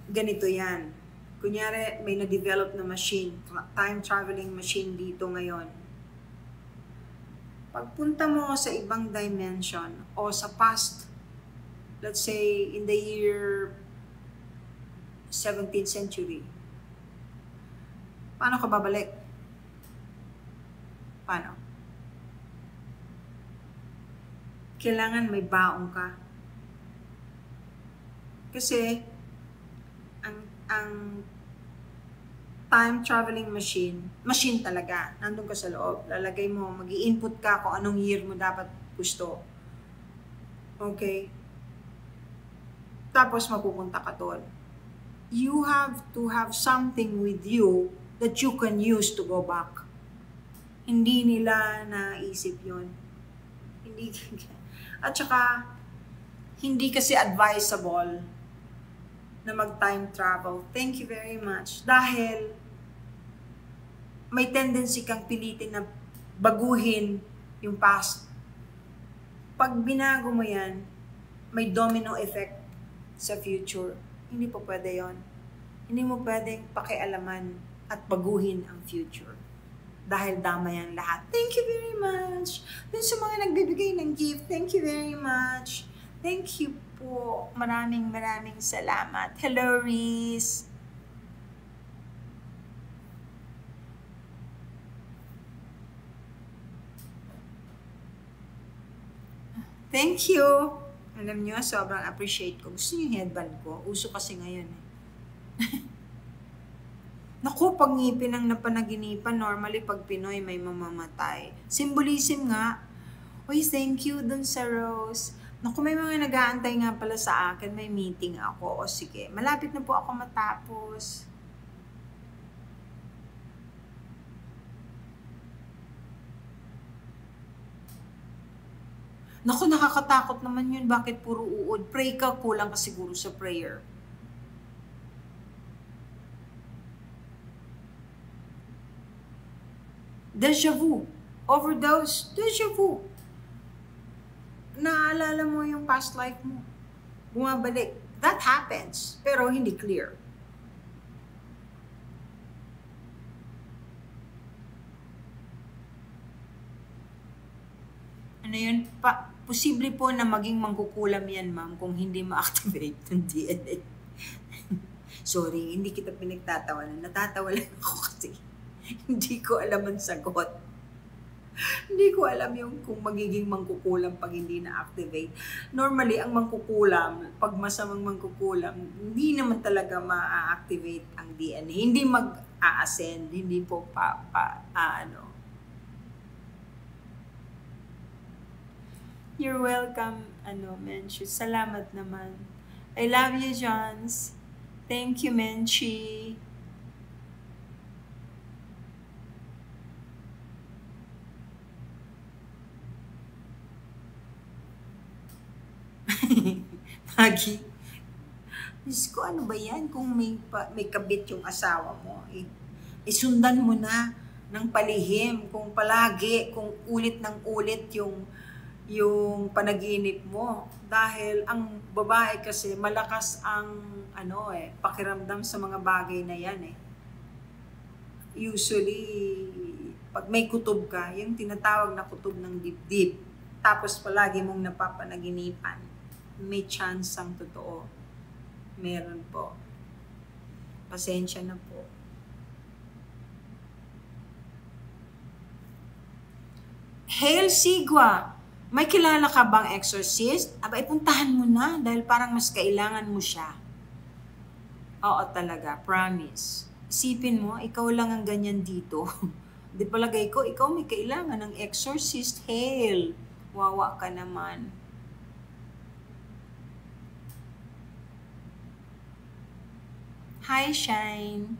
ganito yan. Kunyari, may na-develop na machine, time traveling machine dito ngayon. Pagpunta mo sa ibang dimension o sa past, let's say in the year 17th century, paano ka babalik? Paano? Kailangan may baong ka. Kasi ang time traveling machine talaga. Nandun ka sa loob. Lalagay mo, mag-i-input ka kung anong year mo dapat gusto. Okay? Tapos mapupunta ka doon. You have to have something with you that you can use to go back. Hindi nila naisip yun. Hindi. At saka, hindi kasi advisable na mag-time travel. Thank you very much. Dahil may tendency kang pilitin na baguhin yung past. Pag binago mo yan, may domino effect sa future. Hindi po pwede yon. Hindi mo pwedeng pakialaman at baguhin ang future. Dahil dama yan lahat. Thank you very much. Dun sa mga nagbibigay ng gift, thank you very much. Thank you po. Maraming salamat. Hello, Reese. Thank you. Alam nyo, sobrang appreciate ko. Gusto nyo yung headband ko? Uso kasi ngayon eh. Naku, pag ngipin ang napanaginipan, normally pag Pinoy may mamamatay. Symbolism nga. Uy, thank you dun sa Rose. Naku, may mga nag-aantay nga pala sa akin. May meeting ako. O sige, malapit na po ako matapos. Naku, nakakatakot naman yun. Bakit puro uod? Pray ka, kulang ka siguro sa prayer. Deja vu. Overdose. Deja vu. Naaalala mo yung past life mo. Bumabalik. That happens. Pero hindi clear. Ano yun? Posible po na maging mangkukulam yan, ma'am, kung hindi ma-activate ng DNA. Sorry, hindi kita pinagtatawanan. Natatawa lang ako kasi hindi ko alam ang sagot. Hindi ko alam yung kung magiging mangkukulam pag hindi na-activate. Normally, ang mangkukulam, pag masamang mangkukulam, hindi naman talaga ma-activate ang DNA. Hindi mag-a-ascend, hindi po ano. You're welcome, Menchi. Salamat naman. I love you, Johns. Thank you, Menchi. Maggie. Diyos ko, ano ba yan? Kung may kabit yung asawa mo, isundan mo na ng palihim. Kung palagi, kung ulit ng ulit yung panaginip mo. Dahil ang babae kasi malakas ang pakiramdam sa mga bagay na yan eh. Usually, pag may kutob ka, yung tinatawag na kutob ng dibdib, tapos palagi mong napapanaginipan, may chance ang totoo. Meron po. Pasensya na po. Hail Sigwa! May kilala ka bang exorcist? Aba, ipuntahan mo na dahil parang mas kailangan mo siya. Oo talaga, promise. Isipin mo, ikaw lang ang ganyan dito. Di palagay ko, ikaw may kailangan ng exorcist. Hail! Wawa ka naman. Hi, Shine.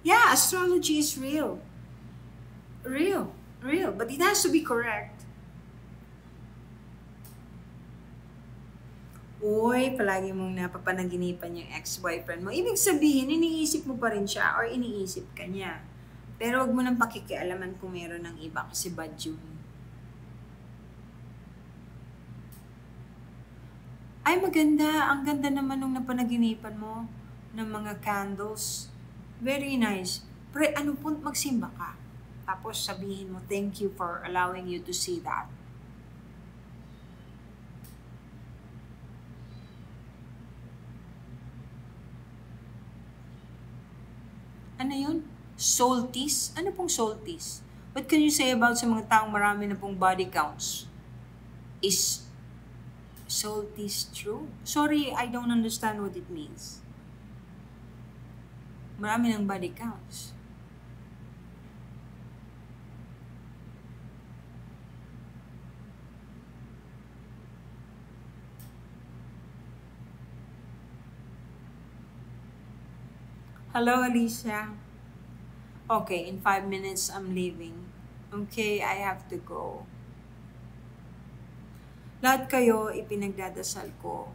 Yeah, astrology is real. Real. But it has to be correct. Uy, palagi mong napapanaginipan yung ex-boyfriend mo. Ibig sabihin, iniisip mo pa rin siya or iniisip ka niya. Pero wag mo nang pakikialaman kung meron ng iba kasi bad yun. Ay, maganda. Ang ganda naman nung napanaginipan mo ng mga candles. Very nice. Magsimba ka. Tapos sabihin mo, thank you for allowing you to see that. Ano yun? Solstice? Ano pong solstice? What can you say about sa mga taong marami na pong body counts? Is solstice true? Sorry, I don't understand what it means. Marami ng body counts. Hello, Alicia. Okay, in 5 minutes, I'm leaving. Okay, I have to go. Lahat kayo, ipinagdadasal ko.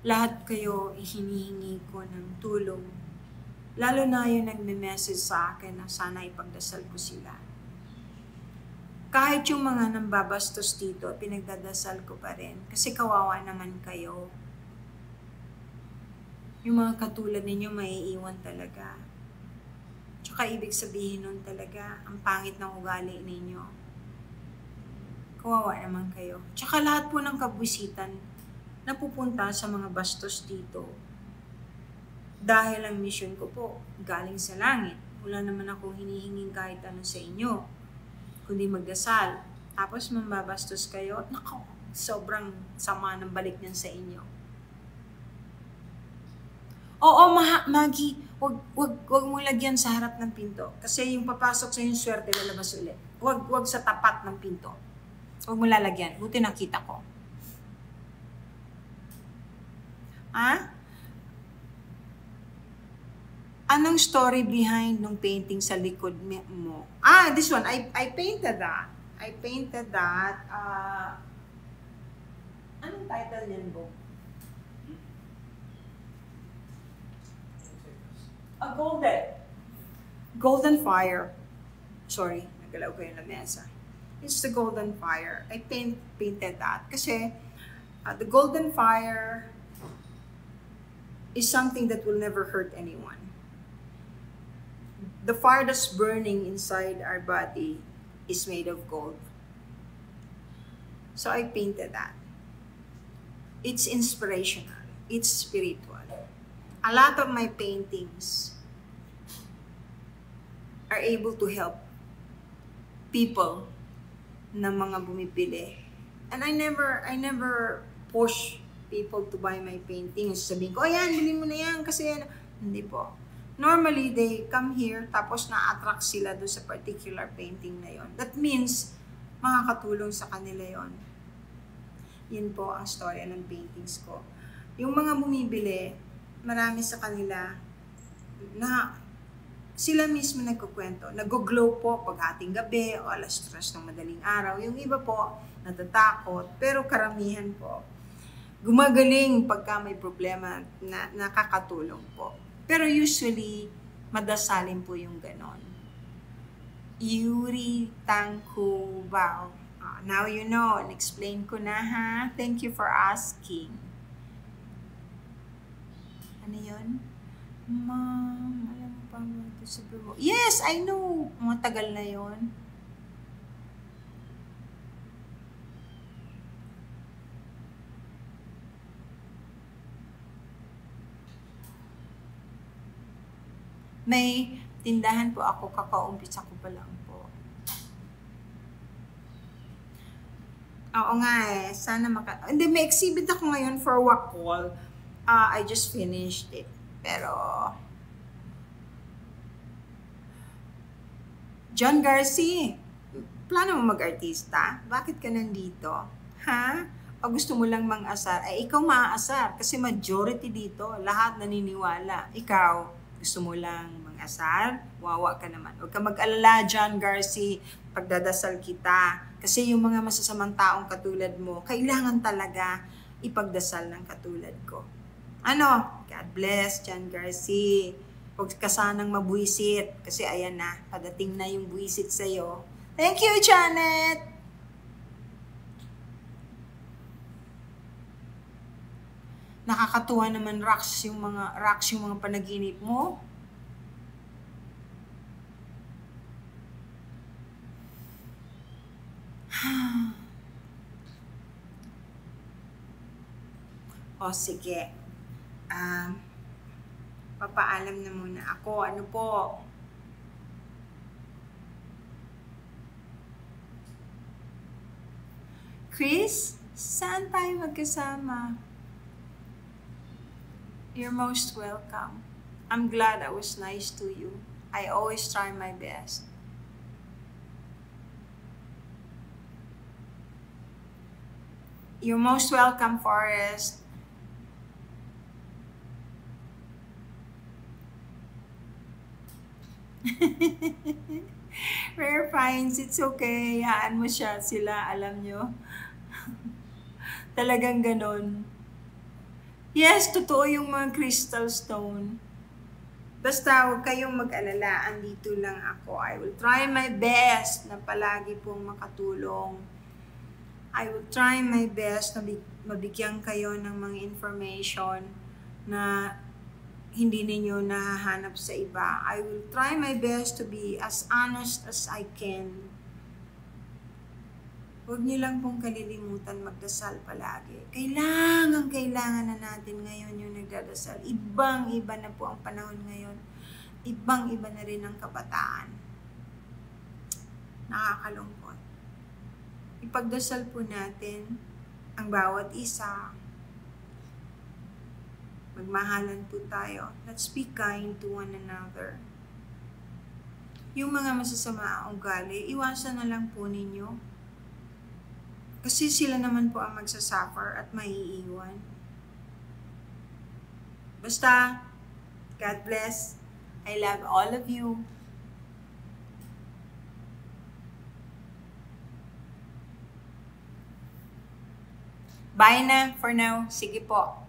Lahat kayo, hinihingi ko ng tulong. Lalo na yung nagme-message sa akin na sana ipagdasal ko sila. Kahit yung mga nambabastos dito, pinagdadasal ko pa rin. Kasi kawawa naman kayo. Yung mga katulad ninyo, maiiwan talaga. Tsaka ibig sabihin nun talaga, ang pangit ng ugali ninyo. Kawawa naman kayo. Tsaka lahat po ng kabwisitan napupunta sa mga bastos dito. Dahil ang mission ko po, galing sa langit. Wala naman akong hinihinging kahit ano sa inyo. Kundi magdasal. Tapos mambabastos kayo, nako, sobrang sama ng balik niyan sa inyo. Oo, Maggie, wag mo lagyan sa harap ng pinto. Kasi yung papasok sa yung swerte, lalabas ulit. Wag sa tapat ng pinto. Wag mo lalagyan. Buti nakita ko. Ha? Anong story behind nung painting sa likod mo? This one. I painted that. Anong title niyan, Bo? A golden fire. Sorry, nagalaw ko yung lamesa. It's the golden fire. I painted that kasi the golden fire is something that will never hurt anyone. The fire that's burning inside our body is made of gold. So I painted that. It's inspirational. It's spiritual. A lot of my paintings are able to help people na mga bumibili. And I never push people to buy my paintings. Sabihin ko, ayan, bilhin mo na yan kasi yan. Hindi po. Normally, they come here tapos na-attract sila doon sa particular painting na yon. That means, makakatulong sa kanila yon. Yun po ang storya ng paintings ko. Yung mga bumibili, marami sa kanila na sila mismo nagkukwento. Nag-glow po pag ating gabi o alas 3 ng madaling araw. Yung iba po, natatakot. Pero karamihan po, gumagaling pagka may problema na nakakatulong po. Pero usually, madasalin po yung ganon. Yuri Tangkubao. Now you know. Explain ko na ha. Thank you for asking. Ano yun? Ma'am, alam mo pa mo ito sa bumo. Yes, I know. Matagal na yun. May tindahan po ako, kakaumpisa ko pa lang po. Oo nga eh, sana Hindi, may exhibit ako ngayon for Wakol. I just finished it. Pero, John Garcia, plano mo mag-artista? Bakit ka nandito? Ha? O gusto mo lang mang-asar? Ay, ikaw maaasar. Kasi majority dito, lahat naniniwala. Ikaw, gusto mo lang mang-asar? Wawa ka naman. Huwag ka mag-alala, John Garcia. Pagdadasal kita. Kasi yung mga masasamang taong katulad mo, kailangan talaga ipagdasal ng katulad ko. Ano? God bless, John Garcia. Huwag ka sanang mabuisit kasi ayan na, padating na yung buisit sa'yo. Thank you, Janet! Nakakatuwa naman, Rax, yung mga panaginip mo. O sige. Papaalam na muna ako. Ano po? Chris, saan tayo magkasama? You're most welcome. I'm glad I was nice to you. I always try my best. You're most welcome, Forrest. Rare finds, it's okay. Hayaan mo sila, alam nyo. Talagang ganon. Yes, totoo yung mga crystal stone. Basta huwag kayong mag-alala, andito lang ako. I will try my best na palagi pong makatulong. I will try my best na mabigyan kayo ng mga information na hindi ninyo nahahanap sa iba. I will try my best to be as honest as I can. Huwag niyo lang pong kalilimutan magdasal palagi. Kailangan na natin ngayon yung nagdadasal. Ibang-iba na po ang panahon ngayon. Ibang-iba na rin ang kabataan. Nakakalungkot. Ipagdasal po natin ang bawat isa. Magmahalan po tayo. Let's be kind to one another. Yung mga masasama ang ugali, iwasan na lang po ninyo. Kasi sila naman po ang magsasuffer at maiiwan. Basta, God bless. I love all of you. Bye na for now. Sige po.